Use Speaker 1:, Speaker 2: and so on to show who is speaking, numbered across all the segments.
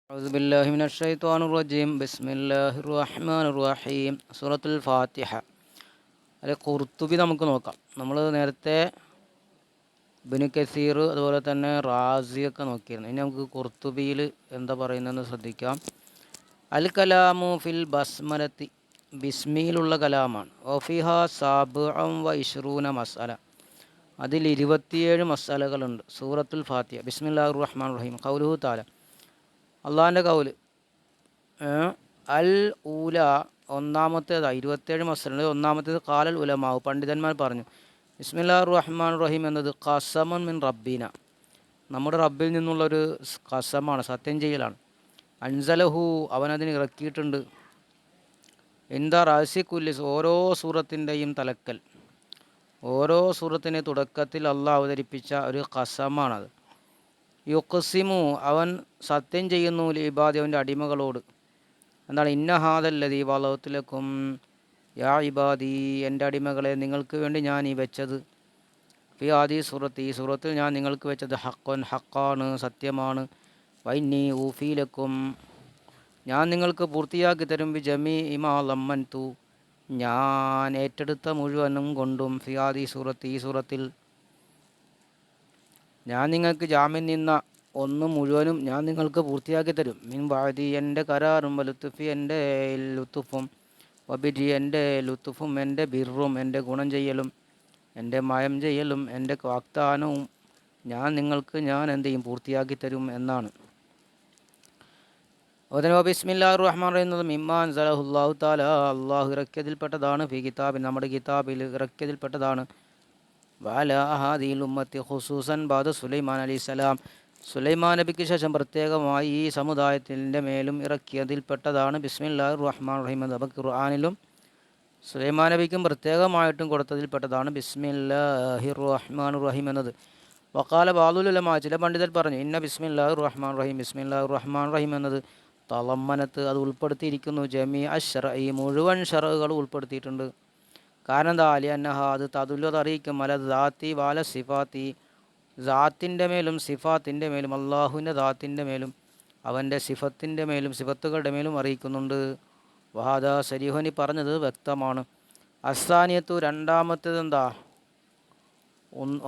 Speaker 1: أعوذ بالله من الشيطان الرجيم بسم الله الرحمن الرحيم സൂറത്തുൽ ഫാത്തിഹ. അതിൽ ഖുർത്തുബി നമുക്ക് നോക്കാം. നമ്മൾ നേരത്തെ ഇബ്നു കസീർ അതുപോലെ തന്നെ റാസിയൊക്കെ നോക്കിയിരുന്നു. ഇനി നമുക്ക് ഖുർത്തുബിയിൽ എന്താ പറയുന്നതെന്ന് ശ്രദ്ധിക്കാം. അൽ കലാമു ഫിൽ ബസ്മലത്തി, ബിസ്മിയിലുള്ള കലാമാണ്. ഒഫിഹ സാബുഅം വ ഇഷ്റൂന മസ്അല, അതിൽ 27 മസ്അലകളുണ്ട്. സൂറത്തുൽ ഫാത്തിഹ. ബിസ്മില്ലാഹിർ റഹ്മാനിർ റഹീം. ഖൗലുഹു തആല, അള്ളാഹിൻ്റെ കൗല്. അൽ ഊല, ഒന്നാമത്തേതാണ്. 27 മസ്അല. ഒന്നാമത്തേത് ഖാലൽ ഉലമാവ്, പണ്ഡിതന്മാർ പറഞ്ഞു. ബിസ്മില്ലാഹിർ റഹ്മാൻ റഹീം എന്നത് ഖസമുൻ മിൻ റബ്ബിന, നമ്മുടെ റബ്ബിൽ നിന്നുള്ളൊരു ഖസമാണ്, സത്യം ചെയ്യലാണ്. അൻസലഹു, അവനതിന് ഇറക്കിയിട്ടുണ്ട്. എന്താ റാസി കുല്ലിസ്, ഓരോ സൂറത്തിൻ്റെയും തലക്കൽ, ഓരോ സൂറത്തിൻ്റെ തുടക്കത്തിൽ അള്ളാഹ് അവതരിപ്പിച്ച ഒരു ഖസമാണത്. യുഖ്സിമു, അവൻ സത്യം ചെയ്യുന്നു, ലിബാദി, അവൻ്റെ അടിമകളോട്. എന്താണ്? ഇന്ന ഹാദല്ലദീ വളഅത്തുലക്കും യാ ഇബാദി, എൻ്റെ അടിമകളെ നിങ്ങൾക്ക് വേണ്ടി ഞാൻ ഈ വെച്ചത്. ഫി ആദി സൂറത്ത്, ഈ സൂറത്തിൽ ഞാൻ നിങ്ങൾക്ക് വെച്ചത് ഹഖ്വൻ, ഹക്കാണ്, സത്യമാണ്. വൈന്നി ഊഫീലക്കും, ഞാൻ നിങ്ങൾക്ക് പൂർത്തിയാക്കി തരും. ബി ജമീ ഇമാ ലമ്മൻതു, ഞാൻ ഏറ്റെടുത്ത മുഴുവനും കൊണ്ടും. ഫി ആദി സൂറത്ത്, ഈ സൂറത്തിൽ ഞാൻ നിങ്ങൾക്ക് ജാമ്യം നിന്ന ഒന്ന് മുഴുവനും ഞാൻ നിങ്ങൾക്ക് പൂർത്തിയാക്കി തരും. മിൻ ബാദി, എൻ്റെ കരാറും, വലുത്തുഫി, എൻ്റെ ലുത്തുഫും, വബിരി, എൻ്റെ ലുത്തുഫും, എൻ്റെ ബിറും, എൻ്റെ ഗുണം ചെയ്യലും, എൻ്റെ മയം ചെയ്യലും, എൻ്റെ വാഗ്ദാനവും ഞാൻ നിങ്ങൾക്ക് എന്ത് ചെയ്യും? പൂർത്തിയാക്കി തരും എന്നാണ്. അതുപോലെ ബിസ്മില്ലാഹിർ റഹ്മാൻ റഹീം എന്നത് മിമ്മാൻ സലഹുല്ലാഹു താല, അള്ളാഹു ഇറക്കിയതിൽപ്പെട്ടതാണ്. ഫി കിതാബിൻ, നമ്മുടെ കിതാബിൽ ഇറക്കിയതിൽപ്പെട്ടതാണ്. വഅല ഹാദിഹിൽ ഉമ്മത്തി ഖുസൂസൻ ബാദ സുലൈമാൻ അലൈഹിസ്സലാം, സുലൈമാൻ നബിക്ക് ശേഷം പ്രത്യേകമായി ഈ സമുദായത്തിൻ്റെ മേലും ഇറക്കിയതിൽപ്പെട്ടതാണ് ബിസ്മില്ലാഹിർ റഹ്മാൻ റഹീം എന്നത്. അപ്പോൾ ഖുർആനിലും സുലൈമാൻ നബിക്കും പ്രത്യേകമായിട്ടും കൊടുത്തതിൽപ്പെട്ടതാണ് ബിസ്മില്ലാഹിർ റഹ്മാൻ റഹീം എന്നത്. വഖാല ബഅദുൽ ഉലമാ, ചില പണ്ഡിതർ പറഞ്ഞു, ഇന്ന ബിസ്മില്ലാഹിർ റഹ്മാൻ റഹീം, ബിസ്മില്ലാഹിർ റഹ്മാൻ റഹീം എന്നത് തളമ്മനത്ത്, അത് ഉൾപ്പെടുത്തിയിരിക്കുന്നു. ജമീ അശ്ശറഈ, മുഴുവൻ ഷറകൾ ഉൾപ്പെടുത്തിയിട്ടുണ്ട്. കാരണം എന്താ? അലി അന്നഹ, അത് തദുല്ലു, അറിയിക്കും. അല ദാത്തി വാല സിഫാത്തി, ദാത്തിൻ്റെ മേലും സിഫാത്തിൻ്റെ മേലും, അള്ളാഹുവിൻ്റെ ദാത്തിൻ്റെ മേലും അവൻ്റെ സിഫത്തിൻ്റെ മേലും സിഫത്തുകളുടെ മേലും അറിയിക്കുന്നുണ്ട്. വഹാദ സരീഹുനി, പറഞ്ഞത് വ്യക്തമാണ്. അസാനിയത്തു, രണ്ടാമത്തേത് എന്താ?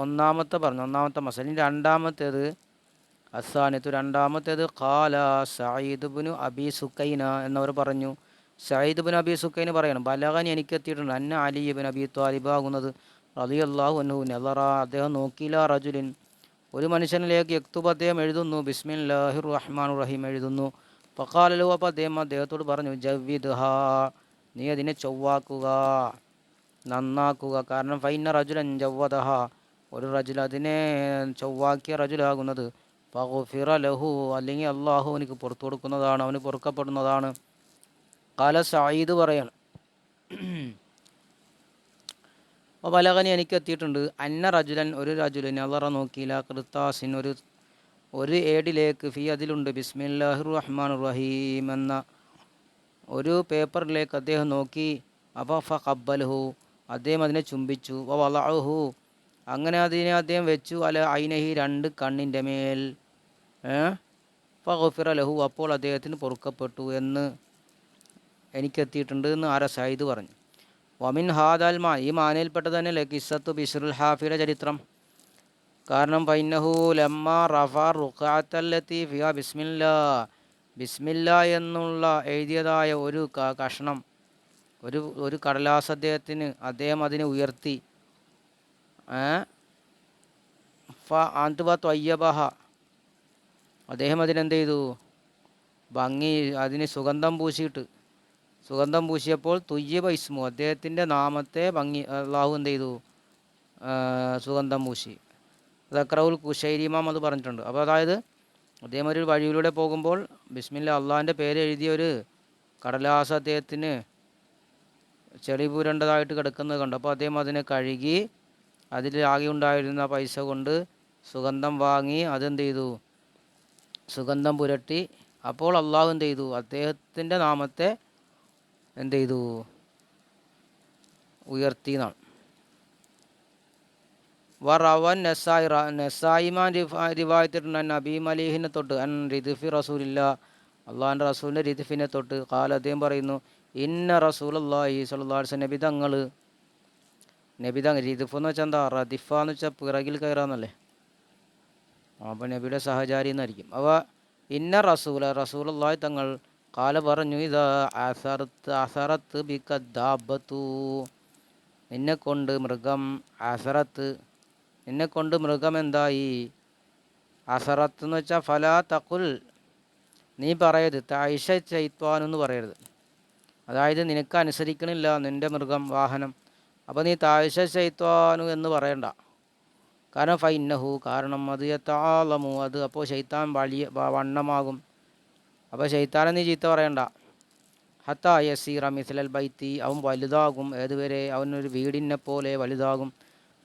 Speaker 1: ഒന്നാമത്തെ പറഞ്ഞു, ഒന്നാമത്തെ മസലിൻ. രണ്ടാമത്തേത് അസാനിയത്തു, രണ്ടാമത്തേത് ഖാല സഈദ് ഇബ്നു അബി സുക്കൈന എന്നവർ പറഞ്ഞു. സഈദ് ഇബ്നു അബി സുക്കൈന പറയണം, ബലഗനി, എനിക്ക് എത്തിയിട്ടുണ്ട്. അന്ന അലി ഇബ്നു അബി ത്വാലിബ് ആകുന്നത് റളിയല്ലാഹു അൻഹു നളറ, അദ്ദേഹം നോക്കിയില്ല, റജുലിൻ, ഒരു മനുഷ്യനിലേക്ക്, യക്തുബ്, അദ്ദേഹം എഴുതുന്നു, ബിസ്മില്ലാഹിർ റഹ്മാൻ റഹീം എഴുതുന്നു. ഫഖാലലു, അപ്പോൾ അദ്ദേഹത്തോട് പറഞ്ഞു, ജവ്വിദ് ഹാ, നീ അതിനെ ചൊവ്വാക്കുക, നന്നാക്കുക. കാരണം ഫൈന റജുലൻ ജവ്വദഹ, ഒരു റജുൽ അതിനെ ചൊവ്വാക്കിയ റജുലാകുന്നത്, ഫഗ്ഫിറ ലഹു, അല്ലെങ്കിൽ അള്ളാഹു അവനിക്ക് പുറത്തു കൊടുക്കുന്നതാണ്, അവന് പൊറുക്കപ്പെടുന്നതാണ്. ഖാല സഈദ് പറയാണ്, അപ്പോൾ ബലഗനി, എനിക്ക് എത്തിയിട്ടുണ്ട്. അന്ന റജുലൻ, ഒരു റജുലിൻ, അള്ളറ നോക്കിയില്ല, ഖിർത്താസിൻ, ഒരു ഏടിലേക്ക്, ഫി, അതിലുണ്ട് ബിസ്മില്ലാഹിർ റഹ്മാൻ റഹീം എന്ന ഒരു പേപ്പറിലേക്ക് അദ്ദേഹം നോക്കി. അപ്പോൾ ഫഖബ്ബലഹു, അദ്ദേഹം അതിനെ ചുംബിച്ചു. വളഅഹു, അങ്ങനെ അതിനെ അദ്ദേഹം വെച്ചു. അല ഐനഹി, രണ്ട് കണ്ണിൻ്റെ മേൽ. ഫഗ്ഫിറ ലഹു, അപ്പോൾ അദ്ദേഹത്തിന് പൊറുക്കപ്പെട്ടു എന്ന് എനിക്കെത്തിയിട്ടുണ്ട് എന്ന് സഈദ് പറഞ്ഞു. വമിൻ ഹാദൽ മാ, ഈ മാനയിൽപ്പെട്ടത് തന്നെ കിസ്സത്തു ബിശ്റുൽ ഹാഫിയുടെ ചരിത്രം. കാരണം ഫൈനഹു ലമ്മ റഫ റുഖഅത്തല്ലത്തി ഫിഹാ ബിസ്മില്ലാ, ബിസ്മില്ലാ എന്നുള്ള എഴുതിയതായ ഒരു കഷ്ണം, ഒരു കടലാസ് അദ്ദേഹം അതിനെ ഉയർത്തി. ത്വയ്യബഹ, അദ്ദേഹം അതിനെന്ത് ചെയ്തു? ഭംഗി, അതിന് സുഗന്ധം പൂശിയപ്പോൾ തുയ്യബ ഇസ്മു, അദ്ദേഹത്തിൻ്റെ നാമത്തെ അള്ളാഹു എന്ത് ചെയ്തു? സുഗന്ധം പൂശി. ദക്റൗൽ കുശൈരി ഇമാം അത് പറഞ്ഞിട്ടുണ്ട്. അപ്പോൾ അതായത് അദ്ദേഹം ഒരു വഴിയിലൂടെ പോകുമ്പോൾ ബിസ്മില്ല, അള്ളാഹിൻ്റെ പേര് എഴുതിയ ഒരു കടലാസ് അദ്ദേഹത്തിന് ചെളി പൂരേണ്ടതായിട്ട് കിടക്കുന്നത് കണ്ടു. അപ്പോൾ അദ്ദേഹം അതിനെ കഴുകി, അതിൽ ആകെ ഉണ്ടായിരുന്ന പൈസ കൊണ്ട് സുഗന്ധം വാങ്ങി, അതെന്ത് ചെയ്തു? സുഗന്ധം പുരട്ടി. അപ്പോൾ അള്ളാഹു എന്ത് ചെയ്തു? അദ്ദേഹത്തിൻ്റെ നാമത്തെ എന്ത് ചെയ്തു? ഉയർത്തി എന്നാണ്. വറവൻ നെസായിമാൻ റിവായത്തിട്ടുണ്ട്, നബി മലീഹിനെ തൊട്ട്, അൻ റിദ്ഫി റസൂലില്ല, അള്ളാഹിൻ്റെ റസൂലിൻ്റെ രിദ്ഫിനെ തൊട്ട്. ഖാല അദ്ദേഹം പറയുന്നു, ഇന്ന റസൂലുള്ളാഹി സ്വല്ലല്ലാഹു അലൈഹി വസല്ലം നബി തങ്ങൾ രിദ്ഫ് എന്ന് വെച്ചാൽ എന്താ, റദിഫ എന്ന് വെച്ചാൽ പിറകിൽ കയറാന്നല്ലേ. അപ്പോൾ നബിയുടെ സഹചാരി എന്നായിരിക്കും. അവ ഇന്ന റസൂലുള്ളാഹി തങ്ങൾ ഖാല പറഞ്ഞു, ഇതാ അസറത്ത് ബിക്കദ്ദാബത്തു, നിന്നെക്കൊണ്ട് മൃഗം, അസറത്ത് നിന്നെക്കൊണ്ട് മൃഗം എന്തായി, അസറത്ത് എന്ന് വെച്ചാൽ ഫലാ തഖുൽ, നീ പറയരുത്, തൈഷ ചൈത്വാനെന്ന് പറയരുത്. അതായത് നിനക്ക് അനുസരിക്കണില്ല നിൻ്റെ മൃഗം, വാഹനം. അപ്പോൾ നീ താഴ്ച ചൈത്വാനു എന്ന് പറയണ്ട. കാരണം ഫൈന്നഹു, കാരണം അത് യതആലമു, അത് അപ്പോൾ ശൈത്താൻ വലിയ വണ്ണമാകും. അപ്പോൾ ശൈത്താനെ നീ ചീത്ത പറയണ്ട. ഹത്താ യസീറ മിസ്ലൽ ബൈത്തി, അവൻ വലുതാകും. ഏതുവരെ? അവനൊരു വീടിനെ പോലെ വലുതാകും.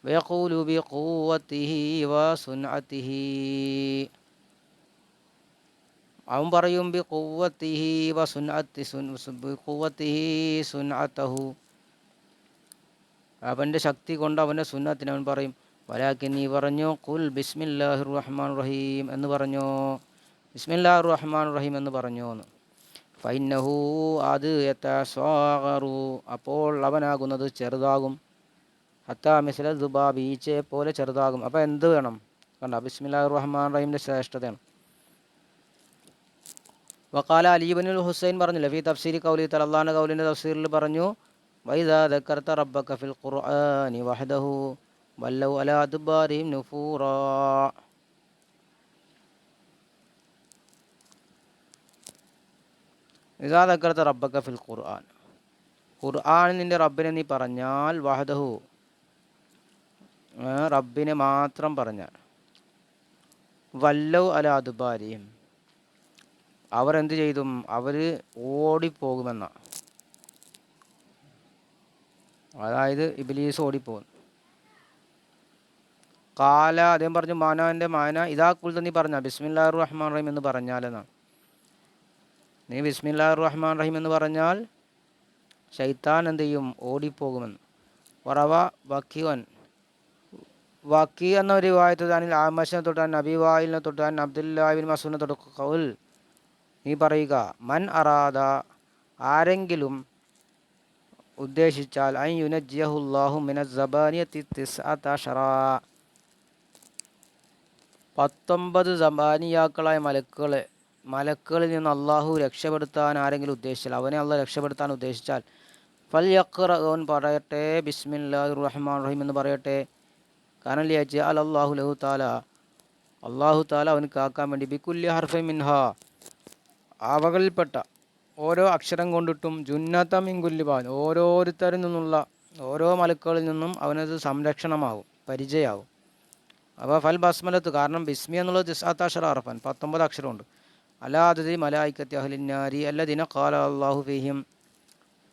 Speaker 1: വയഖൂലു ബിഖുവ്വതിഹി വസുൻഅതിഹി, അവൻ പറയും ബിഖുവ്വതിഹി ബിഖുവ്വതിഹി സുൻഅതഹു, അവൻ്റെ ശക്തി കൊണ്ട് അവൻ്റെ സുന്നത്തിന് അവൻ പറയും. വലാകിൻ, നീ പറഞ്ഞു, ഖുൽ ബിസ്മില്ലാഹിർ റഹ്മാനിർ റഹീം എന്ന് പറഞ്ഞോ, ബിസ്മില്ലാഹിർ റഹ്മാനിർ റഹീം എന്ന് പറഞ്ഞോ എന്ന്. ഫൈന്നഹു, അത് യതസാഗറു, അപ്പോൾ അവനാകുന്നത് ചെറുതാകും. ഹത്താ മിസ്ല ദുബാബി, ഈച്ചയെ പോലെ ചെറുതാകും. അപ്പോൾ എന്ത് വേണം? കണ്ട, ബിസ്മില്ലാഹിർ റഹ്മാനിർ റഹീമിൻ്റെ ശ്രേഷ്ഠതയാണ്. വഖാല അലി ഇബ്നുൽ ഹുസൈൻ പറഞ്ഞില്ല, ഫി തഫ്സീരി ഖൗലി തആല, അല്ലാഹുവിൻ്റെ ഖൗലിൻ്റെ തഫ്സീറിൽ പറഞ്ഞു, വൈദാ ദക്കർത റബ്ബക ഫിൽ ഖുർആനി വഹദഹു വല്ലൗ അലാ അദ്ബാരിഹിം നുഫൂറാ. ഇദാ ദക്കർത റബ്ബക ഫിൽ ഖുർആൻ, ഖുർആനിൽ നിൻ്റെ റബ്ബിനെ നീ പറഞ്ഞാൽ, വഹദഹു, റബ്ബിനെ മാത്രം പറഞ്ഞാൽ, വല്ലൗ അലാ അദ്ബാരിഹിം, അവർ എന്ത് ചെയ്തും, അവർ ഓടിപ്പോകുമെന്ന. അതായത് ഇബ്ലീസ് ഓടിപ്പോകും. കാല, അദ്ദേഹം പറഞ്ഞു, മാനാൻ്റെ മാന, ഇതാ കുൽത്ത, നീ പറഞ്ഞ ബിസ്മില്ലാഹിർ റഹ്മാനിർ റഹീം എന്ന് പറഞ്ഞാലെന്നാണ്. നീ ബിസ്മില്ലാഹിർ റഹ്മാനിർ റഹീം എന്ന് പറഞ്ഞാൽ ശൈത്താൻ എന്ത് ചെയ്യും? ഓടിപ്പോകുമെന്ന്. വറവ വക്കി എന്ന ഒരു റിവായത്ത് അനിൽ ആമശിനെ തൊട്ട്, നബി വായിലിനെ തൊട്ട്, അബ്ദുല്ലാഹിബിൻ മസ്ഊദിനെ തൊട്ട്, ഖൗൽ, നീ പറയുക, മൻ അറാദ, ആരെങ്കിലും ഉദ്ദേശിച്ചാൽ, അൻ യുനജ്ജിയഹുല്ലാഹു മിനസ് സബാനിയത്തി തിസ്അതശറ, 19 സബാനിയാക്കളായ മലക്കുകളിൽ നിന്ന് അള്ളാഹു രക്ഷപ്പെടുത്താൻ ആരെങ്കിലും ഉദ്ദേശിച്ചാൽ, അവനെ അള്ളാഹ് രക്ഷപ്പെടുത്താൻ ഉദ്ദേശിച്ചാൽ, ഫൽ യഖ്റ, അവൻ പറയട്ടെ ബിസ്മില്ലാഹിർ റഹ്മാനിർ റഹീം എന്ന് പറയട്ടെ. കാരണം ലിയജ്അൽ അല്ലാഹു ലഹു തആല, അള്ളാഹു തആല അവന് കാക്കാൻ വേണ്ടി, ബികുല്ലി ഹർഫിൻ മിൻഹ, അവകളിൽപ്പെട്ട ഓരോ അക്ഷരം കൊണ്ടിട്ടും, ജുന്നത മിൻ കുല്ലി ബാൻ, ഓരോരുത്തരിൽ നിന്നുള്ള ഓരോ മലക്കുകളിൽ നിന്നും അവനത് സംരക്ഷണമാകും, പരിചയമാകും. അപ്പോൾ ഫൽ ബസ്മലത്ത്, കാരണം ബിസ്മി എന്നുള്ളത് 19 ഹർഫൻ, 19 അക്ഷരമുണ്ട്. അലാദതി മലായിക്കത്തി അഹ്ലിന്നാരി അല്ലദീന ഖാല അല്ലാഹു ഫീഹിം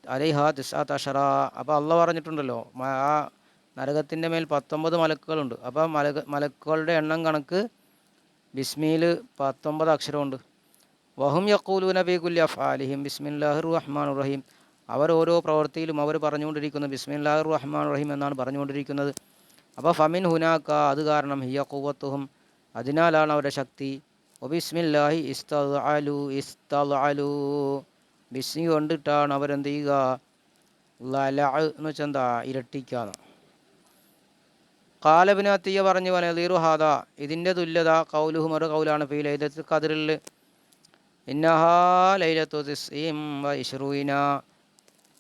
Speaker 1: അലൈഹ 19. അപ്പോൾ അള്ളാഹ് പറഞ്ഞിട്ടുണ്ടല്ലോ, ആ നരകത്തിൻ്റെ മേൽ 19 മലക്കുകളുണ്ട്. അപ്പോൾ മലക്കുകളുടെ എണ്ണം കണക്ക് ബിസ്മിയിൽ 19 അക്ഷരമുണ്ട്. വഹും യഖൂലൂന ഫീ കുല്ലി അഫ്ആലിഹിം ബിസ്മില്ലാഹിർ റഹ്മാനിർ റഹീം, അവർ ഓരോ പ്രവൃത്തിയിലും അവർ പറഞ്ഞുകൊണ്ടിരിക്കുന്നത് ബിസ്മില്ലാഹിർ റഹ്മാനിർ റഹീം എന്നാണ് പറഞ്ഞുകൊണ്ടിരിക്കുന്നത്. അപ്പോൾ ഫമിൻ ഹുനാക്ക, അത് കാരണം, ഹിയ ഖുവ്വത്തുഹും, അതിനാലാണ് അവരുടെ ശക്തി. വബിസ്മില്ലാഹി ഇസ്തദ്അലു, ബിസ്മി കൊണ്ടിട്ടാണ് അവരെന്ത് ചെയ്യുക, ലല എന്ന് വെച്ചാൽ എന്താ, ഇരട്ടിക്കാന്ന്. ഖാല ഇബ്നു അത്തിയ്യ പറഞ്ഞു, വനദീറു ഹാദാ, ഇതിൻ്റെ തുല്യത ഖൗലുഹും, ഒരു ഖൗലാണ്, ഫീ ലൈലത്തുൽ ഖദ്റിൽ, ഇന്നഹാ ലൈലത്തു തിസ്ഇം വ ഇശ്റൂന,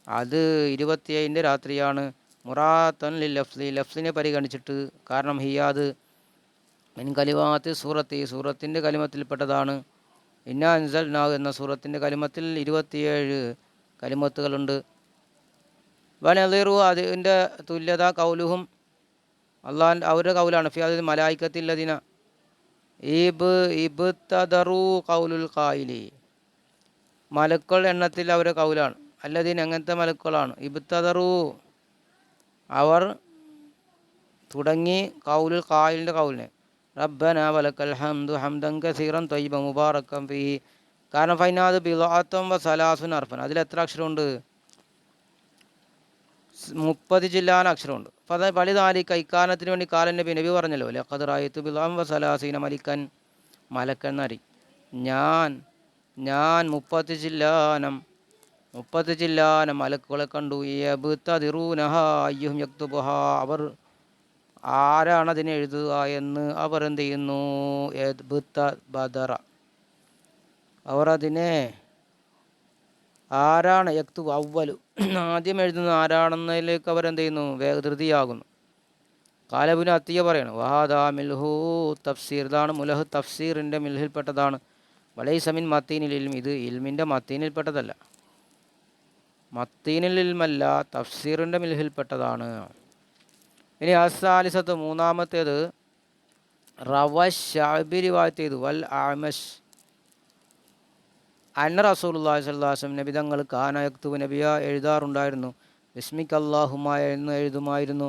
Speaker 1: അത് 27 രാത്രിയാണ്. മുറാത്തൻ ലിൽ ലഫ്ലി, ലഫ്ലിനെ പരിഗണിച്ചിട്ട്, കാരണം ഹിയാദ് മിൻ കലിമാത്തി സൂറത്തി, സൂറത്തിൻ്റെ കലിമത്തിൽപ്പെട്ടതാണ്. ഇന്നാ അൻസൽനാഹു എന്ന സൂറത്തിൻ്റെ കലിമത്തിൽ 27 കലിമത്തുകളുണ്ട്. വനദീറു, അതിൻ്റെ തുല്യത കൗലുഹും, അള്ളാഹ് അവരുടെ കൗലാണ്, ഫി അതിൽ മലായിക്കത്തില്ലദിന ഇബ്തദറു കൗലുൽ ഖായിലി, മലക്കൾ എണ്ണത്തിൽ അവരുടെ കൗലാണ്. അല്ലദീൻ, അങ്ങനത്തെ മലക്കുകളാണ്. ഇബ്തദറു, അവർ തുടങ്ങി, കൗലുൽ ഖായിലിൻ്റെ കൗലിനെ, റബ്ബന വലക്കൽ ഹംദു ഹംദൻ കസീറൻ ത്വയ്യിബൻ മുബാറക്കൻ ഫീഹി, കാരണം ഫൈനാദ് ബിളഅത്തും വ സലാസുൻ അർഫൻ, അതിൽ എത്ര അക്ഷരമുണ്ട്? 30 ജില്ലാന അക്ഷരമുണ്ട്. അപ്പോൾ അത് വലിതാലിക്ക, ഇക്കാലത്തിന് വേണ്ടി കാലൻ നബി പറഞ്ഞല്ലോ, ലഖദ് റഅയ്തു ബിളഅൻ വ സലാസീന മലിക്കൻ, മലക്കൻ എന്നറി, ഞാൻ 30 ചില്ലാനം മലക്കുകളെ കണ്ടു. യബ്തദിറൂനഹ അയ്യുഹും യക്തുബുഹ, അവർ ആരാണ് അതിനെ എഴുതുക എന്ന് അവർ എന്ത് ചെയ്യുന്നു? ബദറ, അവർ അതിനെ ആരാണ് യക്തുബ് അവ്വലു ആദ്യം എഴുതുന്നത് ആരാണെന്നതിലേക്ക് അവർ എന്ത് ചെയ്യുന്നു? ധൃതിയാകുന്നു. കാലബിന് അത്തിയ പറയണം വഹാദാ മിൽഹു തഫ്സീർ, ഇതാണ് മുലഹ് തഫ്സീറിൻ്റെ മിൽഹിൽപ്പെട്ടതാണ്. വലൈസമിൻ മത്തീനിൽ ഇൽമി, ഇത് ഇൽമിൻ്റെ മത്തീനിൽപ്പെട്ടതല്ല, മത്തീനിൽ ഇൽമല്ല, തഫ്സീറിൻ്റെ മിൽഹിൽപ്പെട്ടതാണ്. ഇനി അസാലിസത്ത് മൂന്നാമത്തേത് റവശ് ഷഅബി റിവായത്ത് ചെയ്തു വൽ അഅ്മശ് അന്ന റസൂലുള്ളാഹി സ്വല്ലല്ലാഹു അലൈഹി വസല്ലം, നബി തങ്ങൾ കാന യക്തുബു, നബിയ എഴുതാറുണ്ടായിരുന്നു, ബിസ്മിക അല്ലാഹുമ്മ എന്ന് എഴുതുമായിരുന്നു.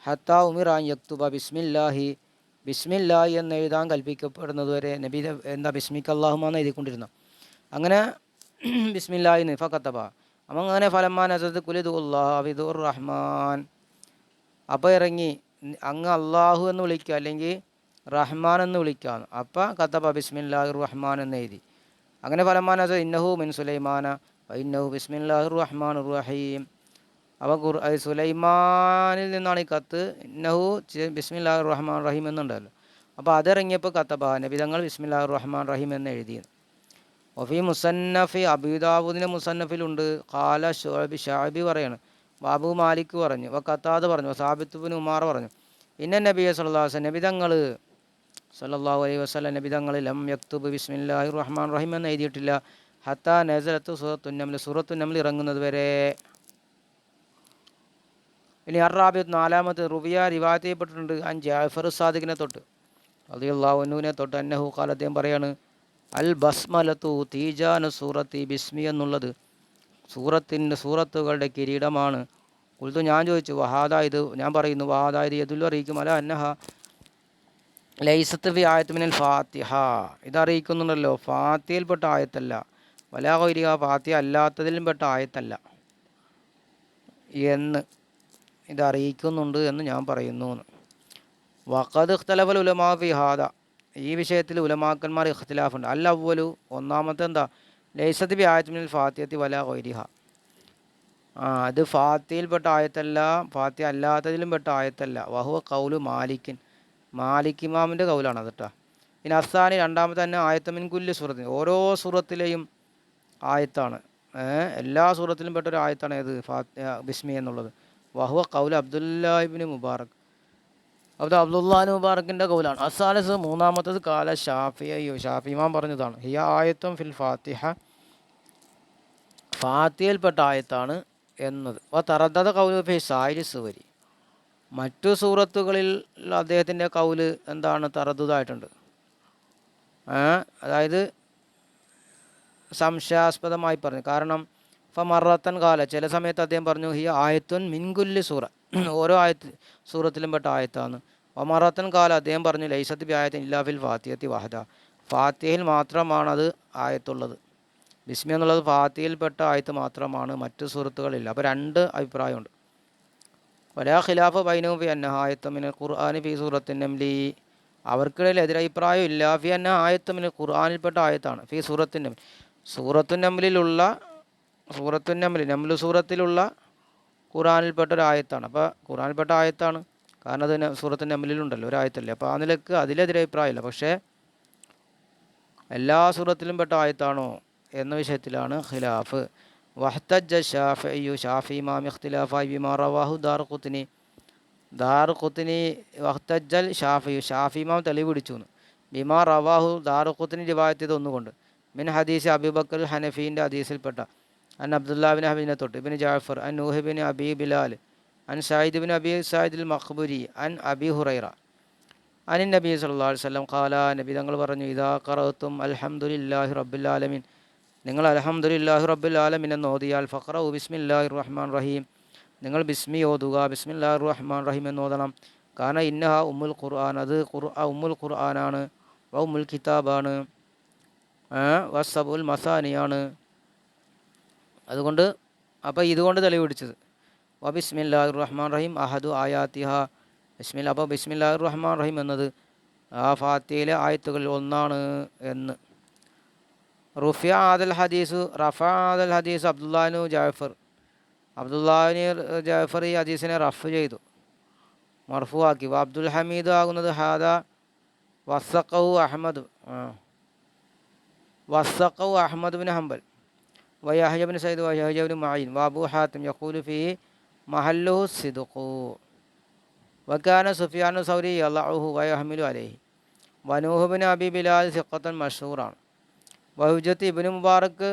Speaker 1: ഹത്താ ഉമിറ അൻ യക്തുബ ബിസ്മില്ലാഹി, ബിസ്മില്ലാഹി എന്ന് എഴുതാൻ കൽപ്പിക്കപ്പെടുന്നത് വരെ നബി എന്താ ബിസ്മിക അല്ലാഹുമ്മ എന്ന് എഴുതിക്കൊണ്ടിരുന്നു. അങ്ങനെ ബിസ്മില്ലാഹിന്ന് ഫക്കത്തബ, അങ്ങനെ ഫലമ്മാ നസദ് കുലിദുല്ലാഹ് അവിദുർ റഹ്മാൻ, അപ്പോൾ ഇറങ്ങി അങ്ങ് അള്ളാഹു എന്ന് വിളിക്കുക അല്ലെങ്കിൽ റഹ്മാൻ എന്ന് വിളിക്കാന്ന്. അപ്പം കത്തബ ബിസ്മില്ലാഹിർ റഹ്മാൻ എന്ന് എഴുതി. അങ്ങനെ ഫലമ്മാൻ നസദ് ഇന്നഹു മിൻ സുലൈമാന ഇന്നഹു ബിസ്മില്ലാഹിർ റഹ്മാനിർ റഹീം, അപ്പോൾ സുലൈമാനിൽ നിന്നാണ് ഈ കത്ത്. ഇന്നഹു ബിസ്മില്ലാഹിർ റഹ്മാൻ റഹീം എന്നുണ്ടല്ലോ. അപ്പോൾ അതിറങ്ങിയപ്പോൾ കത്തബ, നബി തങ്ങൾ ബിസ്മില്ലാഹിർ റഹ്മാൻ റഹീം എന്ന് എഴുതിയത്. ഒഫി മുസന്നഫി അബൂദാവൂദിൻ്റെ മുസന്നഫിലുണ്ട്. ഖാല ഷഅബി പറയാണ്, ബാബു മാലിക് പറഞ്ഞു, ഖത്താദ പറഞ്ഞു, സാബിത്ത് ബിൻ ഉമാർ പറഞ്ഞു, ഇന്ന നബിയെ സല്ലല്ലാഹു അലൈഹി വസല്ലം, നബി തങ്ങൾ സല്ലല്ലാഹു അലൈഹി വസല്ലം, നബി തങ്ങൾ ലം യക്തുബ് ബിസ്മില്ലാഹിർ റഹ്മാൻ റഹീം എന്ന് എഴുതിയിട്ടില്ല. ഹത്താ നസലത്ത് സൂറത്തുൻ നംൽ, സൂറത്തുൻ നംൽ ഇറങ്ങുന്നത് വരെ. ഇനി അറാബിയത്ത് നാലാമത്തെ റുബിയ റിവായത്ത് ചെയ്യപ്പെട്ടിട്ടുണ്ട് അൻ ജാഫർ സാദിഖിനെ തൊട്ട് റളിയല്ലാഹു അൻഹുവിനെ തൊട്ട് അന്നഹു ഖാല, അദ്ദേഹം പറയാണ്, അൽ ബസ്മലത്തു തീജാന സൂറത്തി, ബിസ്മി എന്നുള്ളത് സൂറത്തുകളുടെ കിരീടമാണ്. കുൽത്തു, ഞാൻ ചോദിച്ചു, വഹാദ, ഇത് ഞാൻ പറയുന്നു, വഹാദ ഇത് യദുല്ലു അറിയിക്കും അല അന്നഹ ലൈസത്ത് ഫി ആയത്ത് മിനൽ ഫാത്തിഹ, ഇതറിയിക്കുന്നുണ്ടല്ലോ ഫാത്തിഹയിൽപ്പെട്ട ആയത്തല്ല, വലാ ഗൈരിഹ, ഫാത്തിഹ അല്ലാത്തതിലും പെട്ട ആയത്തല്ല എന്ന് ഇതറിയിക്കുന്നുണ്ട് എന്ന് ഞാൻ പറയുന്നു. വഖദ് ഇഖ്തലഫൽ ഉലമാ ഫി ഹാദ, ഈ വിഷയത്തിൽ ഉലമാക്കന്മാർ ഇഖ്തിലാഫുണ്ട്. അൽ അവ്വലു, ഒന്നാമത്തെ എന്താ, ലൈസത്ത് ബി ആയത്ത് മിനൽ ഫാത്തിഹത്തി വലാ ഗൈരിഹ, അത് ഫാത്തിഹയിൽപ്പെട്ട ആയത്തല്ല, ഫാത്തിഹ അല്ലാത്തതിലും പെട്ട ആയത്തല്ല. വഹുവ ഖൗലു മാലിക്കിൻ, മാലിക് ഇമാമിൻ്റെ കൗലാണ് അത് കേട്ടോ. ഇനി അസാനി, രണ്ടാമത്തെ തന്നെ ആയത്ത് മിൻ കുല്ലി സൂറത്തിന്, ഓരോ സൂറത്തിലെയും ആയത്താണ്, എല്ലാ സൂറത്തിലും പെട്ടൊരു ആയത്താണ് ഏത് ഫാത്തിഹ ബിസ്മി എന്നുള്ളത്. വഹുവ ഖൗൽ അബ്ദുല്ലാഹിബ്നു മുബാറക്, അത് അബ്ദുല്ലാഹിബ്നു മുബാറക്കിൻ്റെ കൗലാണ്. അസാലിസ് മൂന്നാമത്തത് കാല ഷാഫിഈ, ഷാഫി ഇമാം പറഞ്ഞതാണ്, ഹിയ ആയത്തും ഫിൽ ഫാത്തിഹ, ഫാത്തിഹയിൽപ്പെട്ട ആയത്താണ് എന്നത്. അപ്പോൾ തറദ്ദദ ഖൗലു ഫി സായിരി സുവരി, മറ്റു സൂറത്തുകളിൽ അദ്ദേഹത്തിൻ്റെ കൗല് എന്താണ്, തറദ്ദുദായിട്ടുണ്ട്, അതായത് സംശയാസ്പദമായി പറഞ്ഞു. കാരണം ഫമറത്തൻ കാല, ചില സമയത്ത് അദ്ദേഹം പറഞ്ഞു, ഹിയ ആയത്തുൻ മിൻകുല്ലി സൂറ, ഓരോ സൂറത്തിലും പെട്ട ആയത്താണ്. ഫമറത്തൻ കാല, അദ്ദേഹം പറഞ്ഞു, ലൈസത്ത് ബി ആയത്തിൻ ഇല്ലാ ഫിൽ ഫാത്തിഹത്തി വഹദ, ഫാത്തിഹയിൽ മാത്രമാണ് അത് ആയത്തുള്ളത്, ബിസ്മി എന്നുള്ളത് ഫാത്തിഹയിൽപ്പെട്ട ആയത്ത് മാത്രമാണ്, മറ്റു സൂറത്തുകളില്ല. അപ്പോൾ രണ്ട് അഭിപ്രായമുണ്ട്. വലാ ഖിലാഫ ബൈനഹും ഫി അന്ന ആയത്തുൻ മിനൽ ഖുർആനി ഫി സൂറത്തിൻ നംലി, അവർക്കിടയിൽ എതിരഭിപ്രായം ഇല്ല. ഫി അന്ന ആയത്തുൻ മിനൽ ഖുർആനിൽപ്പെട്ട ആയത്താണ്, ഫി സൂറത്തിൻ നംൽ, സൂറത്തുൻ നംൽ നംലു സൂറത്തിലുള്ള ഖുർആനിൽപ്പെട്ട ഒരു ആയത്താണ്. അപ്പോൾ ഖുർആനിൽപ്പെട്ട ആയത്താണ്, കാരണം അത് സൂറത്തുൻ നംലിലുണ്ടല്ലോ ഒരു ആയത്തല്ലേ. അപ്പോൾ ആ നിലക്ക് അതിലെതിരഭിപ്രായമില്ല. പക്ഷേ എല്ലാ സൂറത്തിലും പെട്ട ആയത്താണോ എന്ന വിഷയത്തിലാണ് ഖിലാഫ്. വഹ്തജ്ജ ഷാഫിഈ, ഷാഫി ഇമാം ഇഖ്തിലാഫായി ബിമാ റവാഹു ദാറുഖുത്നി, വഹ്തജ്ജൽ ഷാഫി, ഷാഫി ഇമാം തെളിവ് പിടിച്ചു ബിമാ റവാഹു, ദാറുഖുത്നി റിവായത്ത് ചെയ്ത് ഒന്നുകൊണ്ട്, മിൻ ഹദീസ് അബൂബക്കർ ഹനഫീൻ്റെ ഹദീസിൽപ്പെട്ട അൻ അബ്ദുല്ലാഹിബ്ൻ ഹബീബിനെ തൊട്ട് ഇബ്നു ജാഫർ അൻ നൂഹ് ബിൻ അബി ബിലാൽ അൻ സഈദ് ബിൻ അബി സഈദ് അൽ മഖ്ബൂരി അൻ അബി ഹുറൈറ അനിൻ നബി സല്ലല്ലാഹു അലൈഹി വസല്ലം ഖാല, നബി തങ്ങൾ പറഞ്ഞു, ഇദാ ഖറഅതും അൽഹംദുലില്ലാഹി റബ്ബിൽ ആലമീൻ, നിങ്ങൾ അൽഹംദുലില്ലാഹി റബ്ബിൽ ആലമീൻ എന്ന് ഓതിയാൽ ഫഖറഉ ബിസ്മില്ലാഹിർ റഹ്മാൻ റഹീം, നിങ്ങൾ ബിസ്മി ഓതുക, ബിസ്മില്ലാഹിർ റഹ്മാൻ റഹീം എന്ന് ഓതണം. കാരണം ഇന്നഹ ഉമ്മുൽ ഖുർആൻ, അത് ഉമ്മുൽ ഖുർആനാണ്, വ ഉമ്മുൽ കിതാബാണ്, വസബുൽ മസാനിയാണ്. അതുകൊണ്ട് അപ്പോൾ ഇതുകൊണ്ട് തെളിവ് പിടിച്ചത് വ ബിസ്മില്ലാഹിർ റഹ്മാൻ റഹീം അഹദു ആയാത്തിഹ, അപ്പോൾ ബിസ്മില്ലാഹിർ റഹ്മാൻ റഹീം എന്നത് ആ ഫാത്തിഹയിലെ ആയത്തുകളിൽ ഒന്നാണ് എന്ന്. റുഫിയ ആദൽ ഹദീസ് റഫ ആദൽ ഹദീസ് അബ്ദുല്ലാനു ജാഫർ അബ്ദുല്ലാഹിന് ജാഫർ ഈ ഹദീസിനെ റഫ് ചെയ്തു, മർഫുവാക്കി. അബ്ദുൽ ഹമീദ് ആകുന്നത് ഹാദ വസഖഹു അഹമ്മദ് വസഖഹു അഹമ്മദ് ബിൻ ഹംബൽ വയഹ്യ ബിൻ സയ്യിദ് വയഹ്യ ബിൻ മഈൻ വഅബൂ ഹാത്തിം യഖൂലു ഫീഹി മഹല്ലുഹു സിദ്ഖു വകാന സുഫിയാനു സൗരി യളഉഹു വയഹ്മിലു അലൈഹി വനൂഹ് ബിൻ അബി ബിലാൽ സിഖത്തൻ മഷ്ഹൂറാണ്. വഹുജത്ത് ഇബ്നു മുബാറക്ക്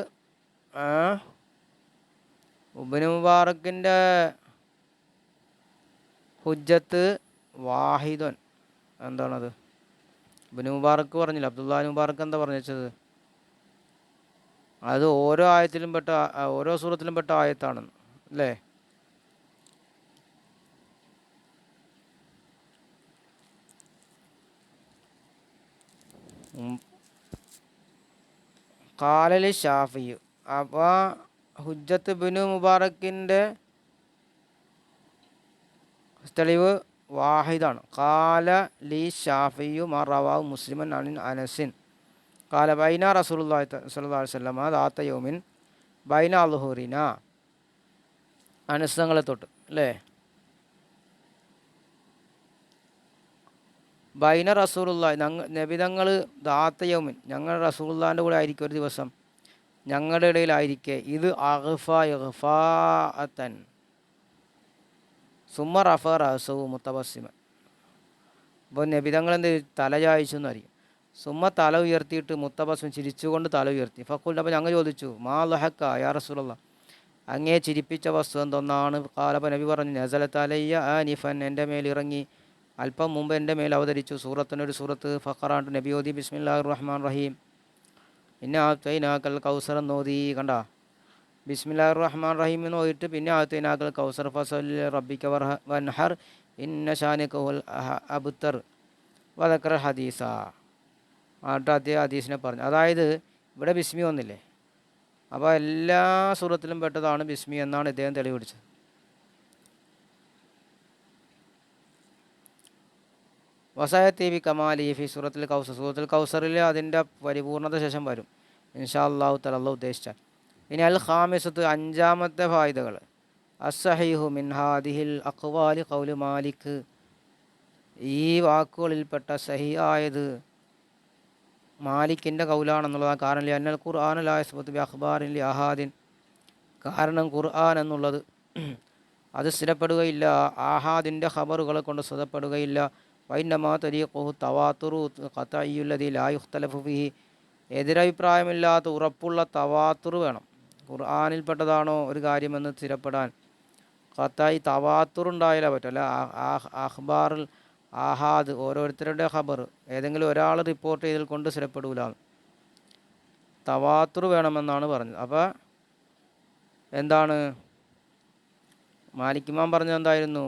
Speaker 1: ഇബ്നു മുബാറക്കിൻ്റെ ഹുജ്ജത്ത് വാഹിദൻ എന്താണത്? ഇബ്നു മുബാറക്ക് പറഞ്ഞില്ല, അബ്ദുല്ലാഹി മുബാറക്ക് എന്താ പറഞ്ഞത്? അത് ഓരോ ആയത്തിലും പെട്ട ഓരോ സൂറത്തിലും പെട്ട ആയത്താണ് അല്ലേ? ഖാലലി ഷാഫി. അപ്പോൾ ഹുജ്ജത്ത് ഇബ്നു മുബാറക്കിൻ്റെ തെളിവ് വാഹിദാണ്. ഖാല ലി ഷാഫിയു മാ റവാഹു മുസ്ലിമൻ അൻ അനസിൻ ഖാല ബൈന റസൂലുള്ളാഹി സ്വല്ലല്ലാഹു അലൈഹി വസല്ലം ദാത്ത യൗമിൻ ബൈന അൽഹുറിന. അനസ് തങ്ങളെ തൊട്ട് അല്ലേ? ബൈന റസൂലുള്ളാഹി നബി തങ്ങൾ ദാത്ത യൗമിൻ ഞങ്ങൾ റസൂലുള്ളാഹിൻ്റെ കൂടെ ആയിരിക്കും ഒരു ദിവസം, ഞങ്ങളുടെ ഇടയിലായിരിക്കെ ഇത് അഗ്ഫാഅത്തൻ സുമ്മ റഫ റഅസഹു മുത്തബസ്സിമൻ. അപ്പോൾ നബി തങ്ങൾ എന്ത് തല ചായ്ച്ചു എന്നറിയും. സുമ്മ തല ഉയർത്തിയിട്ട് മുത്തബസ്സിം ചിരിച്ചുകൊണ്ട് തല ഉയർത്തി. ഫഖുൽ, അപ്പോൾ ഞങ്ങൾ ചോദിച്ചു മാ ലഹക്ക യാ റസൂലല്ലാഹ്, അങ്ങേ ചിരിപ്പിച്ച വസ്തു എന്തൊന്നാണ്? ഖാലപ്പോൾ നബി പറഞ്ഞു നസലത്ത് അലയ്യ ആനിഫൻ, എൻ്റെ മേൽ ഇറങ്ങി അല്പം മുമ്പ് എൻ്റെ മേൽ അവതരിച്ചു സൂറത്തിനൊരു സൂറത്ത്. ഫഖറാണ്ട് നബി ഓതി ബിസ്മില്ലാഹിർ റഹ്മാൻ റഹീം ഇന്ന ആത്തൈനാക്കൽ കൗസർ എന്നോതി. കണ്ട, ബിസ്മില്ലാഹിർ റഹ്മാൻ റഹീം എന്ന് ഓതിയിട്ട് പിന്നെ ആത്തൈനാക്കൽ കൗസർ ഫസല്ലി റബ്ബിക വൻഹർ ഇന്ന ഷാനികഹുൽ അബ്തർ വദക്കറ ഹദീസ. ആട്ട് അദ്ദേഹം ഹദീസിനെ പറഞ്ഞു. അതായത് ഇവിടെ ബിസ്മി ഒന്നില്ലേ, അപ്പോൾ എല്ലാ സൂറത്തിലും പെട്ടതാണ് ബിസ്മി എന്നാണ് ഇദ്ദേഹം തെളിവ് പിടിച്ചത്. വസായത്തി ബി കമാലി ഫി സൂറത്തുൽ കൗസർ, സൂറത്തുൽ കൗസറിൽ അതിൻ്റെ പരിപൂർണത ശേഷം വരും ഇൻഷാ അല്ലാഹു തആല, അല്ലാഹു ഉദ്ദേശിച്ചാൽ. ഇനി അൽ ഖാമിസത്ത്, അഞ്ചാമത്തെ ഫായിദകൾ. അസ്സഹീഹു മിൻ ഹാദിഹിൽ അഖ്വാലി ഖൗലു മാലിക്, ഈ വാക്കുകളിൽപ്പെട്ട സഹിയായത് മാലിക്കിൻ്റെ കൗലാണെന്നുള്ളതാണ്. കാരണം അന്നൽ ഖുർആൻ ലാ യസ്ബുതു ബി അഖ്ബാരിൻ ലി അഹാദിൻ, കാരണം ഖുർആൻ എന്നുള്ളത് അത് സ്ഥിരപ്പെടുകയില്ല, ആഹാദിൻ്റെ ഖബറുകളെ കൊണ്ട് സ്ഥിരപ്പെടുകയില്ല. വൈന്നമാ തരീഖുഹു തവാത്തുറു ഖത്ഇയ്യുല്ലദീ ലാ യുഖ്തലഫു ഫീഹി, എതിരഭിപ്രായമില്ലാത്ത ഉറപ്പുള്ള തവാത്തുർ വേണം. ഖുർആനിൽപ്പെട്ടതാണോ ഒരു കാര്യമെന്ന് സ്ഥിരപ്പെടാൻ ഖത്തായി തവാത്തുർ ഉണ്ടായാലേ പറ്റും. അല്ല അഖ്ബാറിൽ ആഹാദ് ഓരോരുത്തരുടെ ഖബർ ഏതെങ്കിലും ഒരാൾ റിപ്പോർട്ട് ചെയ്തതിൽ കൊണ്ട് സ്ഥിരപ്പെടൂല, തവാത്തുർ വേണമെന്നാണ് പറഞ്ഞത്. അപ്പോൾ എന്താണ് മാലിക് ഇമാം പറഞ്ഞത്? എന്തായിരുന്നു?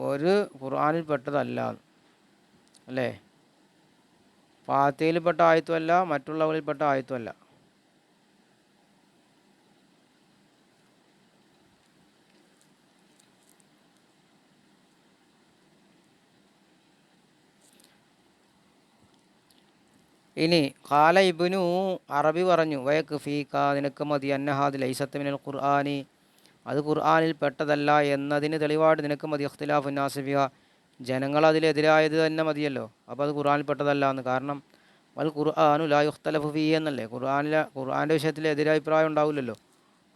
Speaker 1: ഒരു ഖുർആനിൽ പെട്ടതല്ല അല്ലേ, ഫാത്തിഹയിൽപ്പെട്ട ആയത്തുമല്ല, മറ്റുള്ളവരിൽപ്പെട്ട ആയത്തുമല്ല. ഇനി ഖാല ഇബ്നു അറബി പറഞ്ഞു വയക്ക് ഫീക, നിനക്ക് മതി അന്നഹാദ് ലൈസത്ത് മിനൽ ഖുർആനി, അത് ഖുർആനിൽ പെട്ടതല്ല എന്നതിന് തെളിവായിട്ട് നിനക്ക് മതി ഇഖ്തിലാഫു നാസി ഫിഹ, ജനങ്ങൾ അതിലെതിരായത് തന്നെ മതിയല്ലോ. അപ്പോൾ അത് ഖുർആനിൽ പെട്ടതല്ല എന്ന്. കാരണം വൽ ഖുർആനു ലാ യുഖ്തലഫു ഫീഹി എന്നല്ലേ, ഖുർആൻ്റെ വിഷയത്തിൽ എതിരഭിപ്രായം ഉണ്ടാവില്ലല്ലോ.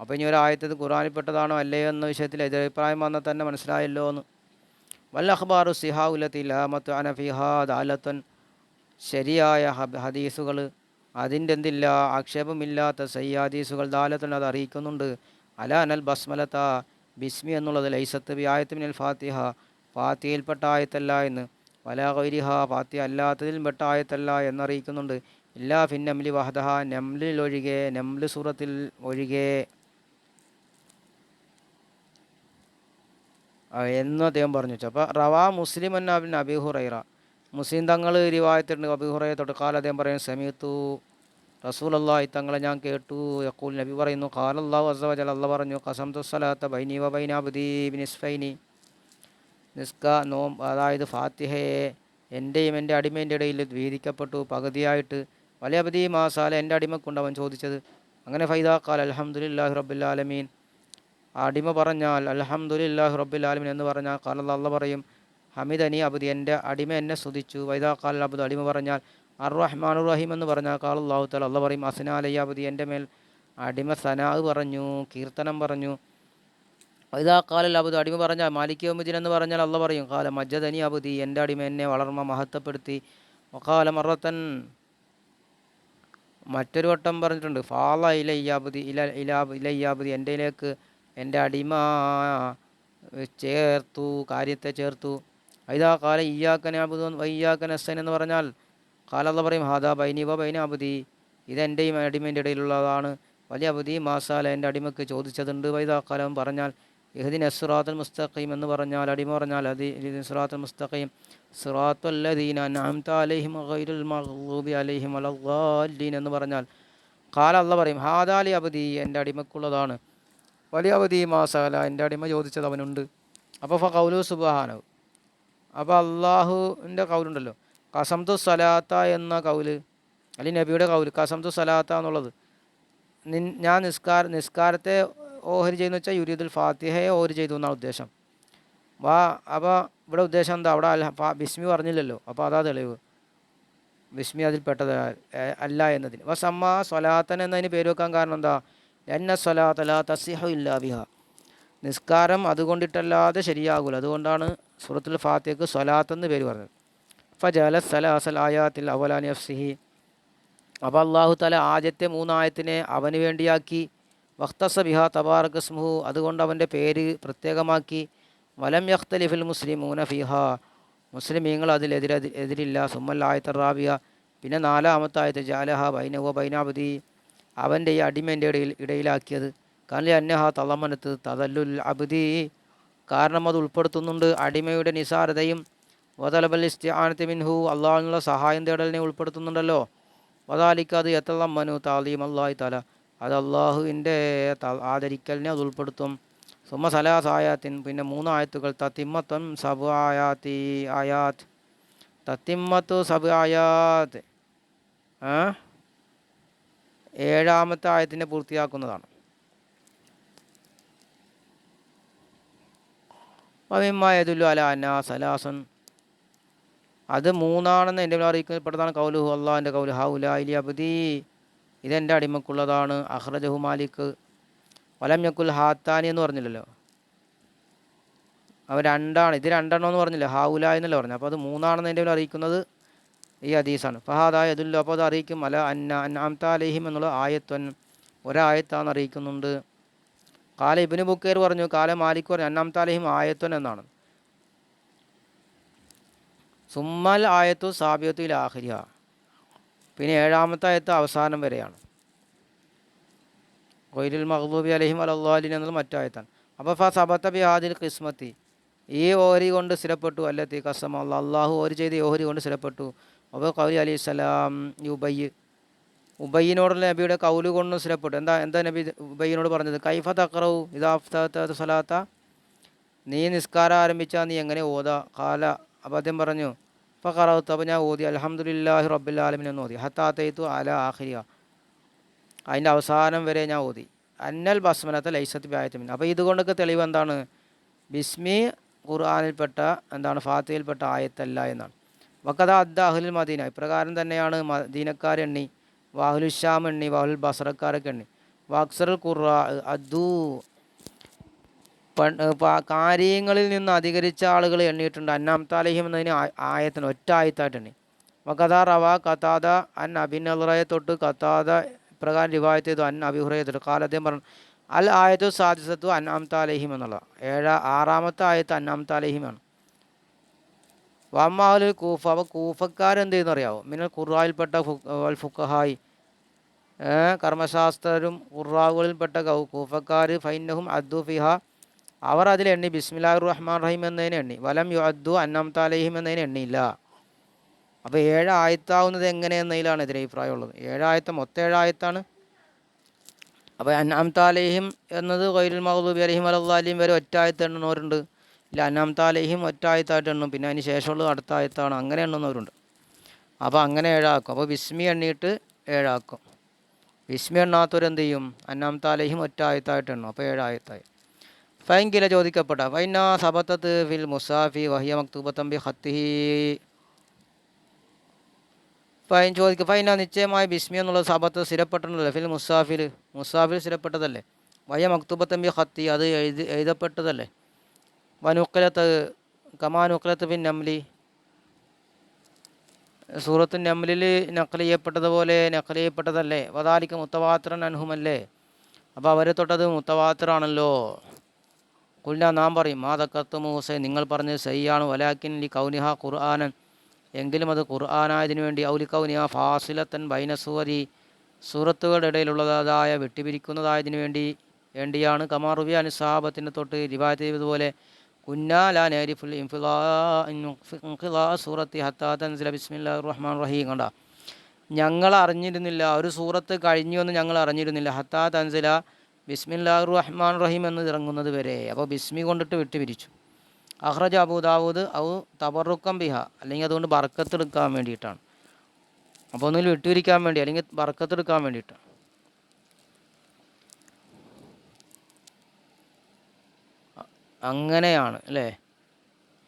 Speaker 1: അപ്പോൾ ഇനി ഒരായത്തത് ഖുർആനിൽ പെട്ടതാണോ അല്ലേ എന്ന വിഷയത്തിൽ എതിരഭിപ്രായം വന്നാൽ തന്നെ മനസ്സിലായല്ലോ എന്ന്. വൽ അഖ്ബാറു സിഹാഉലത്തി ലാ മത്അന ഫിഹാ ദാലത്തുൻ, ശരിയായ ഹദീസുകൾ അതിൻ്റെ എന്തില്ല ആക്ഷേപമില്ലാത്ത സയ്യാദീസുകൾ ദാലത്തുൻ അത് അറിയിക്കുന്നുണ്ട്. അല അനൽ ബസ്മലത്ത, ബിസ്മി എന്നുള്ളത് ലൈസത്ത് ബി ആയത്ത് മിനൽ ഫാത്തിഹ, ഫാത്തിഹയിൽപ്പെട്ട ആയത്തല്ല എന്ന്. വല ഗൈരിഹ, ഫാത്തിഹ അല്ലാത്തതിൽ പെട്ട ആയത്തല്ല എന്നറിയിക്കുന്നുണ്ട്. ഇല്ലാ ഫിൻ നംലി വഹദഹ, നംലിൽ ഒഴികെ, നംല് സൂറത്തിൽ ഒഴികെ എന്ന് അദ്ദേഹം പറഞ്ഞു. അപ്പോൾ റവാ മുസ്ലിം അൻ അബി ഹുറൈറ, മുസ്ലിം തങ്ങൾ റിവായത്തുണ്ട് അബി ഹുറൈറ തൊട്ട്. കാല അദ്ദേഹം പറയുന്നു സമീത്തു റസൂലല്ലാഹി, തങ്ങളെ ഞാൻ കേട്ടു. യഖൂൽ, നബി പറയുന്നു ഖാലല്ലാഹു അസ്സ വജൽ, അല്ലാഹ് പറഞ്ഞു ഖസംതു സ്വലാത്ത ബൈനി വ ബൈന അബ്ദി ബിനിസ്ഫൈനി, അതായത് ഫാത്തിഹയെ എൻ്റെയും എൻ്റെ അടിമേൻ്റെ ഇടയിൽ വീതിക്കപ്പെട്ടു പകുതിയായിട്ട്. വലിയ അബദി മാസാല എൻ്റെ അടിമക്കുണ്ട് അവൻ ചോദിച്ചത്. അങ്ങനെ ഫൈദാ ഖാൽ അൽഹംദുലില്ലാഹി റബ്ബിൽ ആലമീൻ, അടിമ പറഞ്ഞാൽ അൽഹംദുലില്ലാഹി റബ്ബിൽ ആലമീൻ എന്ന് പറഞ്ഞാൽ ഖാൽ അല്ലാഹ് പറയും ഹമിദനി അബ്ദി, എൻ്റെ അടിമ എന്നെ സ്തുതിച്ചു. വൈദാ ഖാൽ അബ്ദു, അടിമ പറഞ്ഞാൽ അർ റഹ്മാനുർ റഹീം എന്ന് പറഞ്ഞാൽ ഖാൽ അല്ലാഹു തആല, അല്ലാഹ് പറയും അസ്നാ അലയ്യ അബ്ദി, എൻ്റെ മേൽ അടിമ സനാ പറഞ്ഞു, കീർത്തനം പറഞ്ഞു. വൈദാ ഖാൽ അബ്ദു, അടിമ പറഞ്ഞാൽ മാലിക് യൗമിദ്ദീൻ എന്ന് പറഞ്ഞാൽ അല്ലാഹ് പറയും ഖാല മജ്ജദനി അബ്ദി, എൻ്റെ അടിമ എന്നെ വളർമ്മ മഹത്വപ്പെടുത്തി. വഖാല മറത്തൻ, മറ്റൊരു വട്ടം പറഞ്ഞിട്ടുണ്ട് ഫാല ഇലയ്യാബുദി ഇലയ്യാബുദി, എൻ്റെയിലേക്ക് എൻ്റെ അടിമ ചേർത്തു, കാര്യത്തെ ചേർത്തു. ഇതാ കാല ഇയ്യാക്കൻ അബുദ് വയ്യാക്കൻ അസ്സൻ എന്ന് പറഞ്ഞാൽ കാലല്ല പറയും ഹാദാ ബൈനി വ ബൈന അബുദി, ഇതെൻ്റെയും അടിമേൻ്റെ ഇടയിലുള്ളതാണ്. വലിയ അബുദി മാസാല, എൻ്റെ അടിമക്ക് ചോദിച്ചതുണ്ട്. വൈദാ കാലം പറഞ്ഞാൽ ഇഹ്ദിന സിറാത്തുൽ മുസ്തഖീം എന്ന് പറഞ്ഞാൽ അടിമ പറഞ്ഞാൽ സിറാത്തുൽ മുസ്തഖീം സിറാത്തുല്ലദീന അൻഅംത അലൈഹിം ഗൈറുൽ മഗ്ദൂബി അലൈഹിം വലദ്ദാല്ലീൻ എന്ന് പറഞ്ഞാൽ ഖാല അല്ലാഹ് പറയും ഹാദാലി അബ്ദി, എൻ്റെ അടിമക്കുള്ളതാണ്. വലിയ അബ്ദി മാസാല, എൻ്റെ അടിമ ചോദിച്ചത് അവനുണ്ട്. അപ്പോൾ ഫഖൗലു സുബ്ഹാനഹു, അപ്പോൾ അള്ളാഹുവിൻ്റെ കൗലുണ്ടല്ലോ, കസംതു സലാത്ത എന്ന കൗല്, അല്ലെങ്കിൽ നബിയുടെ കൗല് കസംതു സലാത്ത എന്നുള്ളത്, ഞാൻ നിസ്കാരത്തെ ഓഹരി ചെയ്യുന്ന വെച്ചാൽ യുരീദുൽ ഫാത്തിഹയെ ഓഹരി ചെയ്തു എന്നാണ് ഉദ്ദേശം. അപ്പോൾ ഇവിടെ ഉദ്ദേശം എന്താ, അവിടെ ബിസ്മി പറഞ്ഞില്ലല്ലോ, അപ്പോൾ അതാ തെളിവ്, ബിസ്മി അതിൽപ്പെട്ടത് അല്ല എന്നതിന്. സമ്മ സ്വലാത്തൻ എന്നതിന് പേര് വെക്കാൻ കാരണം എന്താ, എന്ന സ്വലാത്ത ലാ തസിഹു ഇല്ലാ ബിഹ, നിസ്കാരം അതുകൊണ്ടിട്ടല്ലാതെ ശരിയാകൂല, അതുകൊണ്ടാണ് സൂറത്തുൽ ഫാത്തിഹയ്ക്ക് സ്വലാത്ത് എന്ന് പേര് പറഞ്ഞത്. ഫജഅല സലാസൽ ആയാത്തിൽ അവലാനി അഫ്സിഹി, അപ്പോൾ അല്ലാഹു തആല ആദ്യത്തെ 3 ആയത്തിനെ അവന് വേണ്ടിയാക്കി. വഖ്തസ ബിഹാ തബാറക ഇസ്മുഹു, അതുകൊണ്ട് അവൻ്റെ പേര് പ്രത്യേകമാക്കി. വലം യഖ്തലിഫിൽ മുസ്ലിമൂന ഫിഹാ, മുസ്ലിമീങ്ങൾ എതിരില്ല. സുമ്മൽ ആയത്ത് റാബിയ, പിന്നെ 4-ാമത്തെ ആയത്ത് ജഅലഹ ബൈനഹു വ ബൈന അബ്ദി, അവൻ്റെ ഈ അടിമേൻ്റെ ഇടയിലാക്കിയത്. കാരണം അന്നഹ തളമനത്ത് തദല്ലുൽ അബ്ദി, കാരണം അത് ഉൾപ്പെടുത്തുന്നുണ്ട് അടിമയുടെ നിസാരതയും. വതലബൽ ഇസ്തിആനത്തി മിൻഹു, അള്ളാഹുവിനുള്ള സഹായം തേടലിനെ ഉൾപ്പെടുത്തുന്നുണ്ടല്ലോ. വദാലിക, അത് യതളമ്മനു തഅലീം അല്ലാഹി തആല, അത് അള്ളാഹുവിൻ്റെ ആദരിക്കലിനെ അത് ഉൾപ്പെടുത്തും. സുമ സലാസ് ആയാത്തിൻ, പിന്നെ 3 ആയത്തുകൾ തത്തിമ്മത്തും സബ് ആയാത്ത്, തത്തിമ്മത്തു സബ് ആയാത്ത് 7-ാമത്തെ ആയത്തിനെ പൂർത്തിയാക്കുന്നതാണ്. വമിമ്മായതുല്ലു അല അന്നാ സലാസുൻ, അത് 3ആണെന്ന് എൻ്റെ അറിയിക്കപ്പെട്ടതാണ്. കൗലുഹു, അള്ളാഹിൻ്റെ കൗല് ഹൗലാ ഇലി അബ്ദി, ഇതെൻ്റെ അടിമക്കുള്ളതാണ്. അഖ്റജഹു മാലിക്. വലം യക്കുൽ ഹാത്താനി എന്ന് പറഞ്ഞില്ലല്ലോ, അവ 2ആണ്, ഇത് 2 എന്ന് പറഞ്ഞില്ല, ഹൗലാ എന്നല്ല പറഞ്ഞു. അപ്പോൾ അത് 3ആണെന്ന് എൻ്റെ അറിയിക്കുന്നത് ഈ ഹദീസാണ്. ഫഹാദായ അതുല്ലു, അപ്പോൾ അത് അറിയിക്കും അല അൻഅംത അലൈഹിം എന്നുള്ള ആയത്വൻ, ഒരായത്താണെന്ന് അറിയിക്കുന്നുണ്ട്. കാല ഇബ്നു ബുക്കൈർ പറഞ്ഞു, കാല മാലിക് പറഞ്ഞു അൻഅംത അലൈഹിം ആയത്വൻ എന്നാണ്. സുമ്മൽ ആയത്തു സാബിയത്തു ഇല ആഖിരിഹ, പിന്നെ 7-ാമത്തെ ആയത്ത് അവസാനം വരെയാണ്. ഗൈറുൽ മഗ്ദൂബി അലൈഹിം വലദ്ദാലിൻ എന്നുള്ള മറ്റായത്താണ്. അപ്പോൾ ഫസബത ബിഹാദിൽ ഖിസ്മത്തി, ഈ ഓഹരി കൊണ്ട് സ്ഥിരപ്പെട്ടു. അല്ലത്തി കസമ, അള്ളാഹു ഓഹരി ചെയ്ത് ഈ ഓഹരി കൊണ്ട് സ്ഥിരപ്പെട്ടു. അപ്പോൾ കൗലി അലൈഹി സ്വലാം ഉബയ്യിനോടുള്ള നബിയുടെ കൗല് കൊണ്ട് സ്ഥിരപ്പെട്ടു. എന്താ നബി ഉബയ്യിനോട് പറഞ്ഞത്, കൈഫ തഖറഉ ഇദാ അഫ്തത സ്വലാത്ത, നീ നിസ്കാരം ആരംഭിച്ചാൽ നീ എങ്ങനെ ഓതാ. കാല, അപ്പോൾ അദ്ദേഹം പറഞ്ഞു ഫഖറഅതു, അപ്പോൾ ഞാൻ ഓതി അൽഹംദുലില്ലാഹി റബ്ബിൽ ആലമീൻ എന്ന് ഓതി. ഹത്താ അതൈതു അല ആഖിരിഹ, അതിൻ്റെ അവസാനം വരെ ഞാൻ ഓതി. അന്നൽ ബസ്മലത്തെ ലൈസത്ത് ബിആയത്തിൻ, അപ്പോൾ ഇതുകൊണ്ടൊക്കെ തെളിവ് എന്താണ്, ബിസ്മി ഖുർആനിൽപ്പെട്ട എന്താണ് ഫാത്തിഹയിൽപ്പെട്ട ആയത്തല്ല എന്നാണ്. വഖദ അദ്ദ അഹ്ലുൽ മദീന, ഇപ്രകാരം തന്നെയാണ് മദീനക്കാരെണ്ണി. വാഹുലുൽ ഷാം എണ്ണി, വാഹുൽ ബസറക്കാരൊക്കെ എണ്ണി. വഅക്സറുൽ ഖുറാ അദ്ദു, കാര്യങ്ങളിൽ നിന്ന് അധികരിച്ച ആളുകൾ എണ്ണിയിട്ടുണ്ട്. അൻഅംത അലൈഹിം എന്നതിന് ആയത്തിന് ഒറ്റ ആയത്തായിട്ട് എണ്ണി. വഖദ റവാ ഖതാദ അൻ അബി നദ്റയെ തൊട്ട് ഖതാദ പ്രകാരം റിവായത്ത് ചെയ്തു. അൻ അബി ഹുറൈറ ഖാല, അദ്ദേഹം പറഞ്ഞു അൽ ആയത്തു സാദിസത്തു അൻഅംത അലൈഹിം എന്നുള്ള 6-ാമത്തെ ആയത്ത് അൻഅംത അലൈഹിമാണ്. വമ്മാഹുൽ കൂഫ, അപ്പോൾ കൂഫക്കാരെന്ത് ചെയ്യുന്നു അറിയാവോ, മിനൽ ഖുറായിൽപ്പെട്ട ഫുഖഹായി, കർമ്മശാസ്ത്രരും ഖുറാവുകളിൽപ്പെട്ട കൂഫക്കാർ, ഫൈനഹും അദ്ദു ഫിഹ, അവർ അതിൽ എണ്ണി ബിസ്മില്ലാഹിർ റഹ്മാൻ റഹീം എന്നതിന് എണ്ണി. വലം യു അദ്ദു അൻഅംത അലൈഹിം എന്നതിന് എണ്ണിയില്ല. അപ്പോൾ 7 ആയത്താവുന്നത് എങ്ങനെയെന്നതിലാണ് ഇതിന് അഭിപ്രായമുള്ളത്. 7 ആയത്ത് മൊത്തം 7 ആയത്താണ്. അപ്പോൾ അൻഅംത അലൈഹിം എന്നത് ഗൈറുൽ മഗ്ദൂബി അലൈഹിം വലദ്ദാലിൻ വരെ ഒറ്റ ആയത്ത് എണ്ണുന്നവരുണ്ട്. ഇല്ല അൻഅംത അലൈഹിം ഒറ്റ ആയത്തായിട്ട് എണ്ണും, പിന്നെ അതിന് ശേഷമുള്ളത് അടുത്ത ആയത്താണ്, അങ്ങനെ എണ്ണുന്നവരുണ്ട്. അപ്പോൾ അങ്ങനെ ഏഴാക്കും. അപ്പോൾ ബിസ്മി എണ്ണിയിട്ട് ഏഴാക്കും. ബിസ്മി എണ്ണാത്തവരെന്ത് ചെയ്യും? അന്നാമത്താലേഹിം ഒറ്റ ആയത്തായിട്ട് എണ്ണും. അപ്പോൾ ഏഴായത്തായി. ഫൈൻകില ചോദിക്കപ്പെട്ട ഫൈന സബത്തത്ത് ഫിൽ മുസാഫി വഹിയ മക്തൂബത്തം ബി ഖത്തിഹി. ഫൈൻ ചോദിക്കുക, ഫൈന നിശ്ചയമായി ബിസ്മി എന്നുള്ളത് സബത്ത് സ്ഥിരപ്പെട്ടതല്ലേ? ഫിൽ മുസാഫിൽ സ്ഥിരപ്പെട്ടതല്ലേ? വഹിയ മക്തൂബത്തം ബി ഖത്തി, അത് എഴുതപ്പെട്ടതല്ലേ? വനുക്കലത്ത് കമാനുക്കലത്ത് ബിൻ നംലി, സൂറത്ത് നംലിൽ നഖൽ ചെയ്യപ്പെട്ടതുപോലെ നഖൽ ചെയ്യപ്പെട്ടതല്ലേ? വദാലിക മുത്തവാത്തിറൻ അൻഹുമല്ലേ? അപ്പോൾ അവരെ തൊട്ടത് മുത്തവാത്തിറാണല്ലോ. കുല്ല നാം പറയും, മാ ദക്കത്ത് മൂസ, നിങ്ങൾ പറഞ്ഞത് സയ്യാണ്. വലാക്കിൻ ലി കൗനിഹ ഖുർആനൻ, എങ്കിലും അത് ഖുർആനായതിനു വേണ്ടി. ഔലി കൗനിഹ ഫാസിലത്തൻ ബൈനസുവരി, സൂറത്തുകളുടെ ഇടയിലുള്ളതായ വെട്ടിപിരിക്കുന്നതായതിനു വേണ്ടിയാണ്. കമാറുബി അനി സഹാബത്തിൻ്റെ തൊട്ട് റിവായത്ത് ചെയ്തതുപോലെ കുന്നാ ലാ നരിഫുൽ ഇൻഖിലാ സൂറത്തി ഹത്താ തൻസില ബിസ്മില്ലാഹിർ റഹ്മാൻ റഹീം. കണ്ട, ഞങ്ങൾ അറിഞ്ഞിരുന്നില്ല, ഒരു സൂറത്ത് കഴിഞ്ഞു എന്ന് ഞങ്ങൾ അറിഞ്ഞിരുന്നില്ല. ഹത്താ തൻസില ബിസ്മില്ലാഹിർ റഹ്മാൻ റഹീം എന്ന് ഇറങ്ങുന്നത് വരെ. അപ്പോൾ ബിസ്മി കൊണ്ടിട്ട് വിട്ടുപിരിച്ചു. അഖ്റജ അബൂ ദാവൂദ് ഔ തബറുക്കം ബിഹ, അല്ലെങ്കിൽ അതുകൊണ്ട് ബർക്കത്തെടുക്കാൻ വേണ്ടിയിട്ടാണ്. അപ്പോൾ ഒന്നിൽ വിട്ടുപിരിക്കാൻ വേണ്ടി, അല്ലെങ്കിൽ ബർക്കത്തെടുക്കാൻ വേണ്ടിയിട്ടാണ്. അങ്ങനെയാണ് അല്ലേ?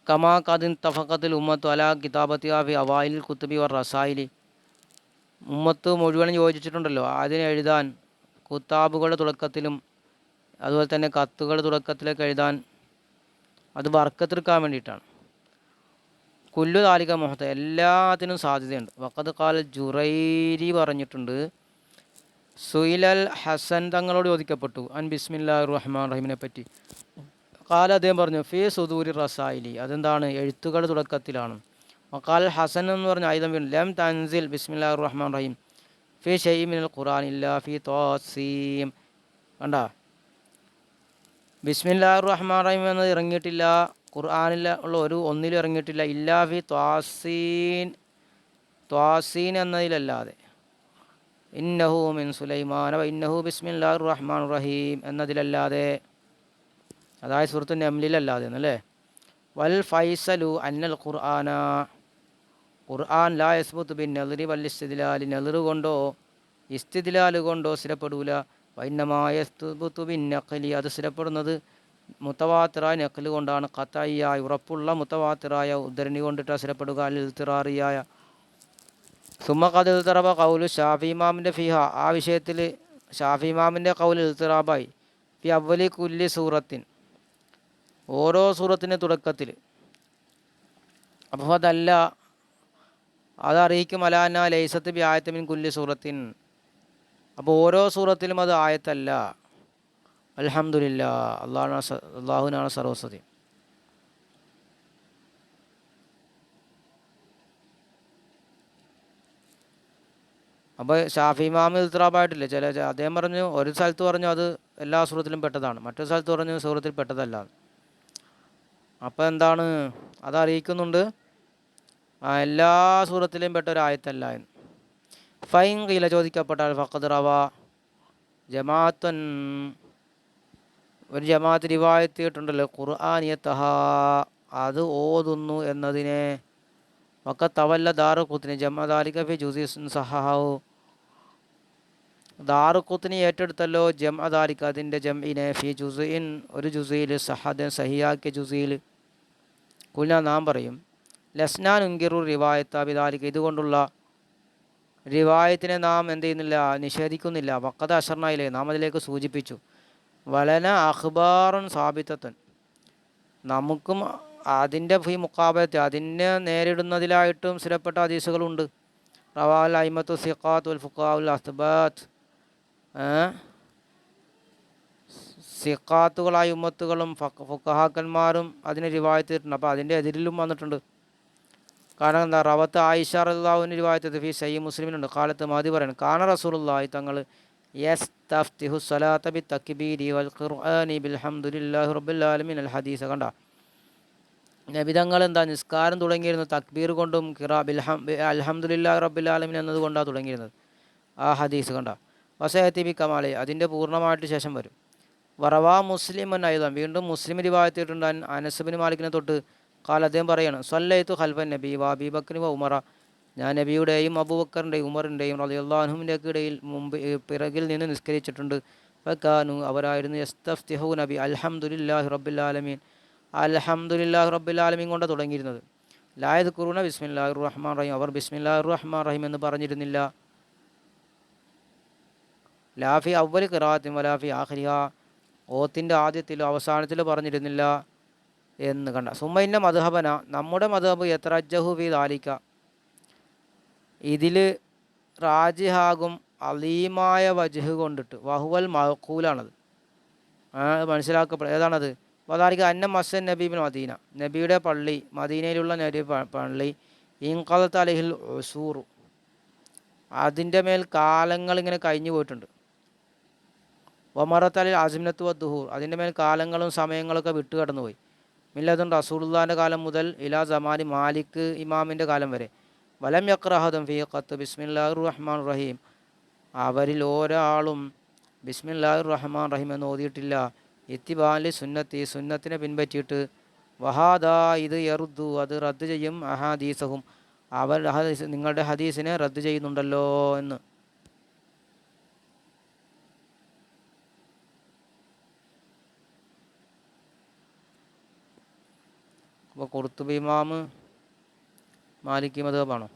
Speaker 1: കമാ കദിൻ തഫക്കത്തിൽ ഉമ്മത്ത് അലാ കിതാബത്തിയാഫി അവായിൽ കുത്തുബി വർ റസായിലി, ഉമ്മത്ത് മുഴുവനും യോജിച്ചിട്ടുണ്ടല്ലോ അതിനെ എഴുതാൻ കുത്താബുകളുടെ തുടക്കത്തിലും അതുപോലെ തന്നെ കത്തുകളുടെ തുടക്കത്തിലൊക്കെ എഴുതാൻ. അത് ബർക്കത്തെടുക്കാൻ വേണ്ടിയിട്ടാണ്. കുല്ലു താലിക മുഹത്ത, എല്ലാത്തിനും സാധ്യതയുണ്ട്. വഖദ് ഖാൽ ജുറൈരി പറഞ്ഞിട്ടുണ്ട്, സുയിലൽ ഹസൻ തങ്ങളോട് ചോദിക്കപ്പെട്ടു അൻ ബിസ്മില്ലാഹിർ റഹ്മാൻ റഹീമിനെ പറ്റി. ഖാൽ, അദ്ദേഹം പറഞ്ഞു, ഫീ സുദൂരി റസായിലി, അതെന്താണ്? എഴുത്തുകളുടെ തുടക്കത്തിലാണ്. വഖാൽ ഹസൻ എന്ന് പറഞ്ഞ ആയുധം ലം തൻസിൽ ബിസ്മില്ലാഹിർ റഹ്മാൻ റഹീം ഫീ ഷൈഇ മിനൽ ഖുർആൻ ഇല്ലാ ഫീ ത്വാസീം. കണ്ട, ബിസ്മില്ലാഹിർ റഹ്മാൻ റഹീം എന്നത് ഇറങ്ങിയിട്ടില്ല ഖുർആനിൽ ഉള്ള ഒന്നിലും ഇറങ്ങിയിട്ടില്ല. ഇല്ലാ ഫി ത്വാസീൻ എന്നതിലല്ലാതെ. ഇന്നഹു മിൻ സുലൈമാന വ ഇന്നഹു ബിസ്മില്ലാഹിർ റഹ്മാൻ റഹീം എന്നതിലല്ലാതെ, അതായത് സൂറത്തു നംലിലല്ലാതെ എന്നല്ലേ. വൽ ഫൈസലു അന്നൽ ഖുർആൻ ലാ യസ്ബുത്ത് ബിൻ നളിരി വൽ ഇസ്തിദ്ലാലി, നളിർ കൊണ്ടോ ഇസ്തിദ്ലാൽ കൊണ്ടോ സ്ഥിരപ്പെടൂല. വൈന്നമാ യസ്ബുത്ത് ബിൻ നഖലി, അത് സ്ഥിരപ്പെടുന്നത് മുത്തവാത്തിറായ നഖൽ കൊണ്ടാണ്. ഖതഇയായ ഉറപ്പുള്ള മുത്തവാത്തിറായ ഉദ്ധരണി കൊണ്ടിട്ട് സ്ഥിരപ്പെടുക. അൽ ഇൽത്തിറാറിയായ. സുമ്മ ഖദ് ഇൽത്തിറബ ഖൗലു ഷാഫി ഇമാമിൻ്റെ ഫിഹ, ആ വിഷയത്തിൽ ഷാഫി ഇമാമിൻ്റെ ഖൗൽ ഇൽത്തിറാബായി. ഫി അവലി കുല്ലി സൂറത്തിൻ, ഓരോ സൂറത്തിൻ്റെ തുടക്കത്തിൽ. അപ്പോൾ അതല്ല, അതറിയിക്കും അലാന ലൈസത്ത് ബി ആയത്ത് മിൻ കുല്ലി സൂറത്തിൻ, അപ്പോൾ ഓരോ സൂറത്തിലും അത് ആയത്തല്ല. അൽഹംദുലില്ലാ, അള്ളാഹുവിനാണ് സർവസ്വതി. അപ്പോൾ ഷാഫി ഇമാം ഇൽത്തിറാബായിട്ടില്ലേ അദ്ദേഹം പറഞ്ഞു, ഒരു സ്ഥലത്ത് പറഞ്ഞു അത് എല്ലാ സൂറത്തിലും പെട്ടതാണ്, മറ്റൊരു സ്ഥലത്ത് പറഞ്ഞു സൂറത്തിൽ പെട്ടതല്ല. അപ്പോൾ എന്താണ് അതറിയിക്കുന്നുണ്ട് എല്ലാ സൂറത്തിലും പെട്ട ഒരു ആയത്തല്ല എന്ന്. ഫൈൻ ഖീല ചോദിക്കപ്പെട്ടാൽ ഫഖദ് റവാ ജമാഅത്തുൻ, ഒരു ജമാഅത്ത് റിവായത്ത് ചെയ്തിട്ടുണ്ടല്ലോ ഖുർആനിയത്തഹ, അത് ഓതുന്നു എന്നതിനെ. വഖദ് തവല്ല ദാറുഖുത്നി ജമഅ ദാലിക ഫി ജുസിൻ സഹഹു, ദാറുഖുത്നി ഏറ്റെടുത്തല്ലോ ജമഅ ദാലിക, അതിൻ്റെ ജംഇനെ, ഫി ജുസിൻ ഒരു ജുസിയിൽ, സഹദൻ സഹിയാക്കിയ ജുസിയിൽ. കുല നാം പറയും, ലസ്നാൻ ഉൻകിറു റിവായത്ത ബിദാലിക, ഇതുകൊണ്ടുള്ള റിവായത്തിനെ നാം എന്ത് ചെയ്യുന്നില്ല, നിഷേധിക്കുന്നില്ല. വഖദ് അശർനയിലെ, നാം അതിലേക്ക് സൂചിപ്പിച്ചു. വലന അഖ്ബാറുൻ സാബിത്തൻ, നമുക്കും അതിൻ്റെ ഫി മുഖാബലത്ത്, അതിനെ നേരിടുന്നതിലായിട്ടും സ്ഥിരപ്പെട്ട ഹദീസുകളുണ്ട്. റവാൽ അയിമത്തു സിഖാത്ത് വൽ ഫുഖാഉൽ അസ്ബാത്ത്, സിഖാത്തുകളായ ഉമ്മത്തുകളും ഫുഖഹാക്കന്മാരും അതിനെ റിവായത്ത് ചെയ്തിട്ടുണ്ട്. അപ്പോൾ അതിൻ്റെ എതിരിലും വന്നിട്ടുണ്ട്. കാരണം എന്താ, റവത്ത് ആയിഷ റളിയല്ലാഹുവിൻ്റെ റിവായത്ത് ഫി സഹീഹ് മുസ്ലിമിലുണ്ട്. കാലത്ത് മതി പറയണം, കാന റസൂലുള്ളാഹി തങ്ങൾ യസ്തഫ്തിഹു സ്വലാത്ത ബി തക്ബീരി വൽ ഖുർആനി ബിൽഹംദുലില്ലാഹി റബ്ബിൽ ആലമീൻ അൽ ഹദീസ്. കണ്ട, നബിതങ്ങൾ എന്താ നിസ്കാരം തുടങ്ങിയിരുന്നത് തക്ബീർ കൊണ്ടും അൽഹംദുലില്ലാഹി റബ്ബിൽ ആലമീൻ എന്നതുകൊണ്ടാണ് തുടങ്ങിയിരുന്നത്. ആ ഹദീസ് കണ്ട. വസയത്തി ബി കമാലെ, അതിൻ്റെ പൂർണ്ണമായിട്ട് ശേഷം വരും. വറവാ മുസ്ലിമൻ ആയുധം, വീണ്ടും മുസ്ലിം റിവായത്തിട്ടുണ്ട് അനസ് ബിൻ മാലിക്കിനെ തൊട്ട്. കാല അദ്ദേഹം പറയാണ്, സ്വല്ലൈതു ഖൽഫൻ നബി വ അബീ ബക്കർ വ ഉമറ, ഞാൻ നബിയുടെയും അബൂബക്കറിൻ്റെയും ഉമറിൻ്റെയും റളിയല്ലാഹു അൻഹുവിൻ്റെയൊക്കെ ഇടയിൽ പിറകിൽ നിന്ന് നിസ്കരിച്ചിട്ടുണ്ട്. ഫക്കാനു അവരായിരുന്നു യസ്തഫ്തിഹു നബി അൽഹംദുലില്ലാഹി റബ്ബിൽ ആലമീൻ, അൽഹംദുലില്ലാഹി റബ്ബിൽ ആലമീൻ കൊണ്ട് തുടങ്ങിയിരുന്നത്. ലായത് ഖുറൂന ബിസ്മില്ലാഹിർ റഹ്മാൻ റഹീം, അവർ ബിസ്മില്ലാഹിർ റഹ്മാൻ റഹീം എന്ന് പറഞ്ഞിരുന്നില്ല. ലാഫി അവ്വൽ ഖിറാഅത്തിൻ വലാഫി ആഖിരിഹ, ഓത്തിൻ്റെ ആദ്യത്തിലോ അവസാനത്തിലോ പറഞ്ഞിരുന്നില്ല എന്ന് കണ്ട. സുമ്മ മദ്ഹബന, നമ്മുടെ മദ്ഹബ് യത്രജ്ജഹു ഫി ദാലിക, ഇതിൽ റാജിഹാകും അലീമായ വജ്ഹ് കൊണ്ടിട്ട്, വഹുവൽ മഅഖൂലാണത്, മനസ്സിലാക്കപ്പെടും. ഏതാണത്? വദാലിക അന്ന മസ്സൻ നബി ബിൻ മദീന, നബിയുടെ പള്ളി, മദീനയിലുള്ള നബി പള്ളി, ഇൻഖദത്ത് അലൈഹിൽ ഉസൂറു, അതിൻ്റെ മേൽ കാലങ്ങൾ ഇങ്ങനെ കഴിഞ്ഞു പോയിട്ടുണ്ട്. വമറത്ത് അലിൽ അസ്മിനത്തു വദ്ദുഹൂർ, അതിൻ്റെ മേൽ കാലങ്ങളും സമയങ്ങളൊക്കെ വിട്ടു കടന്നുപോയി. മില്ലതുൻ റസൂലുള്ളാഹിൻ്റെ കാലം മുതൽ ഇലാ സമാനി മാലിക് ഇമാമിൻ്റെ കാലം വരെ. വലം യഖ്റഹദും ഫീ ഖത്ത് ബിസ്മില്ലാഹിർ റഹ്മാൻ റഹീം, അവരിൽ ഒരാളും ബിസ്മില്ലാഹിർ റഹ്മാൻ റഹീം എന്ന് ഓതിയിട്ടില്ല. ഇത്തിബാലി സുന്നത്തി, സുന്നത്തിനെ പിൻപറ്റിയിട്ട്. വഹാദാ, ഇത് യറുദ്ദു, അത് റദ്ദ് ചെയ്യും, അഹാദീസഹും, അവർ നിങ്ങളുടെ ഹദീസിനെ റദ്ദ് ചെയ്യുന്നുണ്ടല്ലോ എന്ന്. അപ്പോൾ ഖുർത്തുബി ഇമാം മാലിക്കി മദ്ഹബാണോ?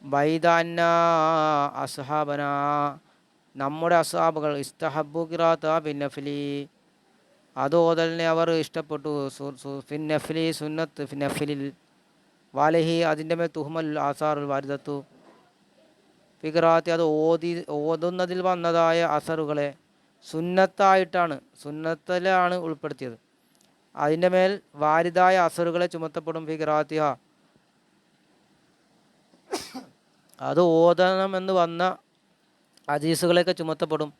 Speaker 1: ബൈദാന്ന അസ്ഹാബന, നമ്മുടെ അസ്ഹാബുകൾ ഇസ്തഹബു ഖിറാഅത ബിന്നഫ്ലി, അത് ഓതലിനെ അവർ ഇഷ്ടപ്പെട്ടു. ഫിന്നഫ്ലി, സുന്നത്ത് ഫിന്നഫ്ലിൽ, വാലഹി, അതിൻ്റെ മേൽ തുഹ്മൽ ആസാറുൽ വാരിദത്തു ഫിഖറാത്തി, അത് ഓതുന്നതിൽ വന്നതായ അസറുകളെ സുന്നത്തായിട്ടാണ്, സുന്നത്തിലാണ് ഉൾപ്പെടുത്തിയത്. അതിൻ്റെ മേൽ വാരിദായ അസറുകളെ ചുമത്തപ്പെടും. ഫിഖറാത്തിഹ, അത് ഓതണമെന്ന് വന്ന ഹദീസുകളെയൊക്കെ ചുമത്തപ്പെടും.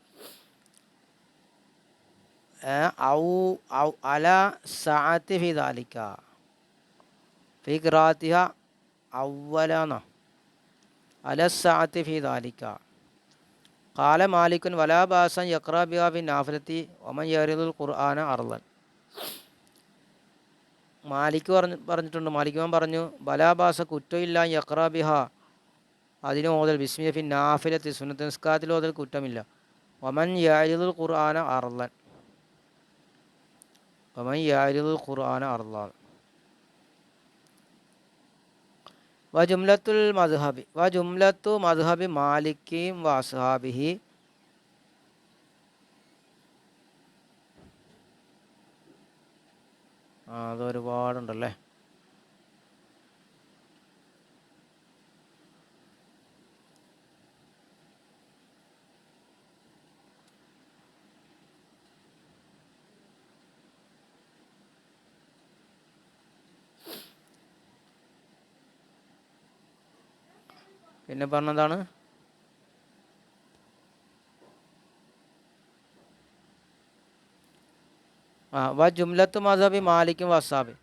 Speaker 1: അല സഅത്തി ഫി ദാലിക ഫി ഖിറാഅത്തിഹ അവ്വലന അല സഅത്തി ഫി ദാലിക. ഖാല മാലിക്കുൻ വലാ ബാസൻ യഖ്റഅ ബിഹാ ഫി നാഫിലത്തി വമൻ യറിദുൽ ഖുർആന അർളൻ. മാലിക് പറഞ്ഞിട്ടുണ്ട്, മാലിക്കുമാൻ പറഞ്ഞു, ബലാ ബാസ, കുറ്റമില്ല, യഖ്റഅ ബിഹ, അതിന് ഓതൽ, ബിസ്മിയ ഫി നാഫിലത്തി, സുന്നത്ത് നിസ്കാരത്തിൽ ഓതൽ കുറ്റമില്ല. വമൻ യഅരിദുൽ ഖുർആന അർളൻ, വമൻ യഅരിദുൽ ഖുർആന അർളൻ. വജുംലത്തുൽ മദ്ഹബി, വജുംലത്തു മദ്ഹബി മാലിക്കിയും വഅസ്ഹാബിഹി, അതൊരുപാടുണ്ടല്ലേ. പിന്നെ പറഞ്ഞതാണ് ജുംലത്ത് മദ്ഹബി മാലിക്കും വസ്സാബി,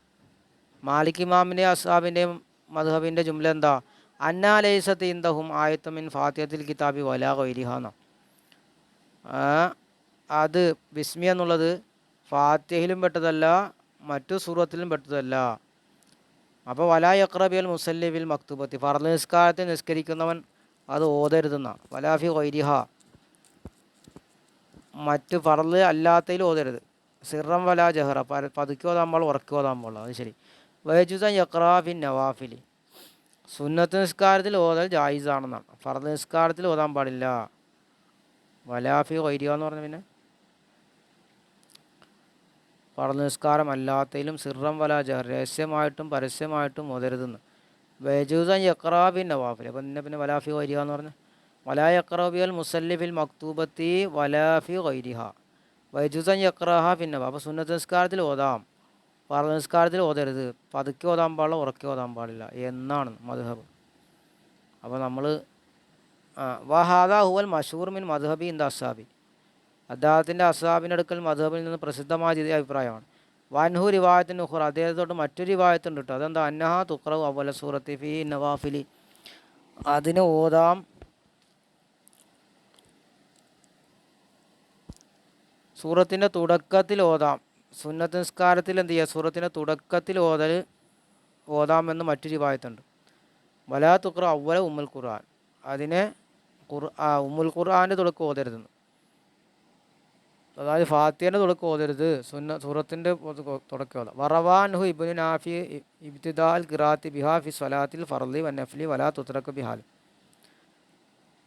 Speaker 1: മാലിക് ഇമാമിൻ്റെയും അസ്ഹാബിൻ്റെയും മദ്ഹബിൻ്റെ ജുംല എന്താ? അന്നാ ലൈസത്ത് ഇൻദഹും ആയത്തും മിൻ ഫാത്തിഹത്തിൽ കിതാബി വലാ ഗൈരിഹാന, അത് ബിസ്മി എന്നുള്ളത് ഫാത്തിഹയിലും പെട്ടതല്ല, മറ്റു സൂറത്തിലും പെട്ടതല്ല. അപ്പോൾ വലാ യഖ്റഅ ബിൽ മുസല്ലി ബിൽ മക്തുബത്തി, ഫർള് നിസ്കാരത്തിൽ നിസ്കരിക്കുന്നവൻ അത് ഓതരുതെന്ന. വലാഫി ഗൈരിഹ, മറ്റ് ഫർള് അല്ലാത്തതിൽ ഓതരുത്. സിറം വലാ ജഹറ, പതുക്കി ഓതാൻ പാടുള്ളൂ, ഉറക്കി ഓതാൻ പാടുള്ളൂ, അത് ശരി. വയജുസൻ യഖ്റഅ ഫി നവാഫിലി, സുന്നത്ത് നിസ്കാരത്തിൽ ഓതൽ ജായിസാണെന്നാണ്, ഫർള് നിസ്കാരത്തിൽ ഓതാൻ പാടില്ല. വലാഫി ഗൈരിഹ എന്ന് പറഞ്ഞ പിന്നെ ഫർള് നിസ്കാരം അല്ലാത്തതിലും സിറം വലാ ജഹർ, രഹസ്യമായിട്ടും പരസ്യമായിട്ടും ഓതരുതെന്ന്. വയജുസൻ യഖ്റഅ ഫി നവാഫിൽ, അപ്പം പിന്നെ വലാഫി ഗൈരിഹ എന്ന് പറഞ്ഞ വലാ യഖ്റഅ ബിൽ മുസല്ലി ഫിൽ മക്തൂബത്തി വലാഫി ഗൈരിഹ വയജുസൻ യഖ്റഅഹ ഫി നവാ, അപ്പോൾ സുന്നത്ത് നിസ്കാരത്തിൽ ഓതാം, ഫർള് നിസ്കാരത്തിൽ ഓതരുത്, പതുക്കി ഓതാൻ പാടില്ല, ഉറക്കി ഓതാൻ പാടില്ല എന്നാണ് മദ്ഹബ്. അപ്പോൾ നമ്മൾ വഹാദാ ഹുവൽ മഷ്ഹൂർ മിൻ മദ്ഹബി ഇൻദ അസ്ഹാബി, അദ്ദേഹത്തിൻ്റെ അസ്ഹാബിൻ്റെ അടുക്കൽ മദ്ഹബിൽ നിന്ന് പ്രസിദ്ധമായ ഇതേ അഭിപ്രായമാണ്. വൻഹു റിവായത്തിന് ഉഖ്റ, അദ്ദേഹത്തോട്ട് മറ്റൊരു റിവായത്തുണ്ട് കേട്ടോ, അതെന്താ? അന്നഹ തുഖ്റഉ അവല സൂറത്തി ഫി നവാഫിലി, അതിന് ഓതാം സൂറത്തിൻ്റെ തുടക്കത്തിൽ ഓതാം. സുന്നത്ത് നിസ്കാരത്തിൽ എന്ത് ചെയ്യുക? സൂറത്തിൻ്റെ തുടക്കത്തിൽ ഓതാമെന്ന് മറ്റു റിവായത്തുണ്ട്. വലാ തുഖ്റ അവല ഉമ്മുൽ ഖുർആൻ, അതിനെ ഉമ്മുൽ ഖുർആൻ്റെ തുടക്കം ഓതരുതെന്ന്. അതായത് ഫാത്തിഹയുടെ തുടക്കം ഓതരുത്, സൂറത്തിൻ്റെ തുടക്കം ഓതാം. വറവാൻഹു ഇബ്നു നാഫി ഇബ്തിദാൽ ഖിറാഅത്തി ബിഹാ ഫി സ്വലാത്തിൽ ഫർളി വന്നഫ്ലി വലാ തുത്രക്ക് ബിഹാൽ.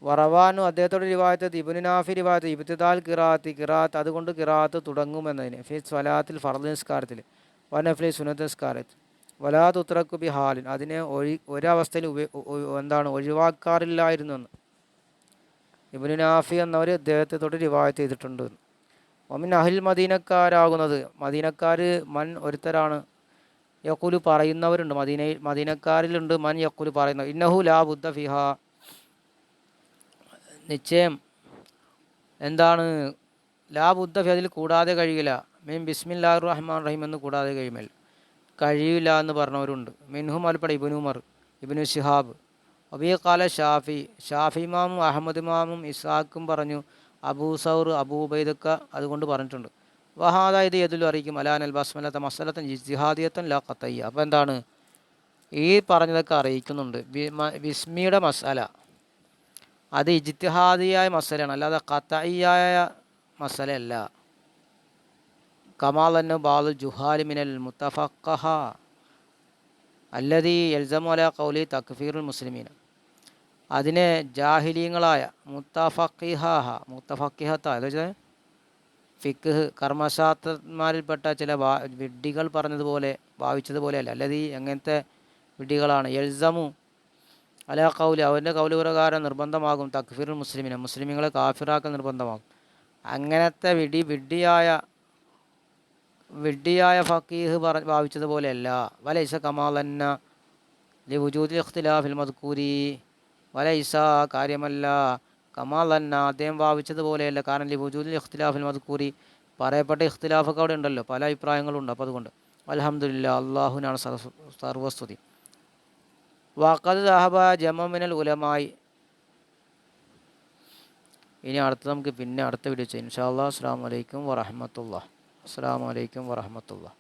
Speaker 1: വറവാനു അദ്ദേഹത്തോട് റിവായത്ത് ഇബ്നു നാഫി റിവായത്ത് ഇബ്തിദാൽ ഖിറാഅത്ത് അതുകൊണ്ട് ഖിറാഅത്ത് തുടങ്ങുമെന്നതിന് ഫി സ്വലാത്തിൽ ഫർളി നിസ്കാരത്തിൽ വനഫ്ലി സുന്നത്ത് നിസ്കാരത്തിൽ വലാ തുത്രക്ക് ബിഹാലിൻ അതിനെ ഒരവസ്ഥയിൽ ഒഴിവാക്കാറില്ലായിരുന്നു എന്ന് ഇബ്നു നാഫി എന്നവർ അദ്ദേഹത്തെ തൊട്ട് റിവായത്ത് ചെയ്തിട്ടുണ്ട്. ഒമിൻ അഹിൽ മദീനക്കാരാകുന്നത് മദീനക്കാർ മൻ ഒരുത്തരാണ് യഖുലു പറയുന്നവരുണ്ട്, മദീനക്കാരിലുണ്ട് മൻ യഖുലു പറയുന്നവർ ഇന്നഹു ലാ ബുദ്ദ ഫിഹ നിശ്ചയം എന്താണ് ലാ ബുദ്ദ ഫി അതിൽ കൂടാതെ കഴിയില്ല, മീൻ ബിസ്മില്ലാഹിർ റഹ്മാൻ റഹീം എന്ന് കൂടാതെ കഴിയില്ല എന്ന് പറഞ്ഞവരുണ്ട്. മിൻഹും അൽപ്പട ഇബ്നു ഉമർ ഇബ്നു ശിഹാബ് അബീ ഖാല ഷാഫി ഇമാമും അഹമ്മദ് ഇമാമും ഇസ്ഹാഖും പറഞ്ഞു, അബൂ സൗർ അബൂ ഉബൈദക്ക അതുകൊണ്ട് പറഞ്ഞിട്ടുണ്ട്. വഹാദ ഇത് യദുൽ അറിയിക്കും അലാനൽ ബസ്മലത്ത മസലത്തൻ ഇജ്തിഹാദിയത്തൻ ലാ ഖത്തയ്യ. അപ്പോൾ എന്താണ് ഈ പറഞ്ഞതൊക്കെ അറിയിക്കുന്നുണ്ട്. ബിസ്മിയുടെ മസല അത് ഇജ്തിഹാദിയായ മസലയാണ്, അല്ലാതെ ഖത്തയ്യായ മസലയല്ല. കമാലന്നു ബാദുൽ ജുഹാലി മിനൽ മുത്തഫഖഹ അല്ലദീ യൽസമു അലാ ഖൗലി തക്ഫീറുൽ മുസ്ലിമീന, അതിനെ ജാഹിലീങ്ങളായ മുത്തഫക്കിഹത്ത അതെന്ന് ഫിഖ് കർമ്മശാസ്ത്രന്മാരിൽപ്പെട്ട ചില വിഡ്ഢികൾ പറഞ്ഞതുപോലെ ഭാവിച്ചതുപോലെയല്ല. അല്ലതീ എങ്ങനത്തെ വിഡ്ഢികളാണ് യൽസമു അലാ ഖൗലി അവൻ്റെ കൗല് പ്രകാരം നിർബന്ധമാകും തക്ഫീറുൽ മുസ്ലിമീന മുസ്ലിമീങ്ങളെ കാഫിറാക്കൽ നിർബന്ധമാകും. അങ്ങനത്തെ വിഡ്ഢിയായ ഫക്കീഹ് ഭാവിച്ചതുപോലെയല്ല. വലൈസ കമാലന്ന ലി വുജൂദിൽ ഇഖ്തിലാഫിൽ മദ്കൂരി വലൈസ കാര്യമല്ല കമാലന്ന അദ്ദേഹം ഭാവിച്ചതുപോലെയല്ല. കാരണം ലി വുജൂദിൽ ഇഖ്തിലാഫിൽ മദ്കൂരി പറയപ്പെട്ട ഇഖ്തിലാഫൊക്കെ അവിടെ ഉണ്ടല്ലോ, പല അഭിപ്രായങ്ങളുണ്ട്. അപ്പോൾ അതുകൊണ്ട് അൽഹംദുലില്ലാഹ് അള്ളാഹുവിനാണ് സർവസ്തുതി. വഖദ് ദഹബ ജമഅ ഉലമായി. ഇനി നമുക്ക് അടുത്ത വീഡിയോ ചെയ്യാം ഇൻഷാ അല്ലാഹ്. അസ്സലാമു അലൈക്കും വറഹ്മത്തുള്ളാഹി.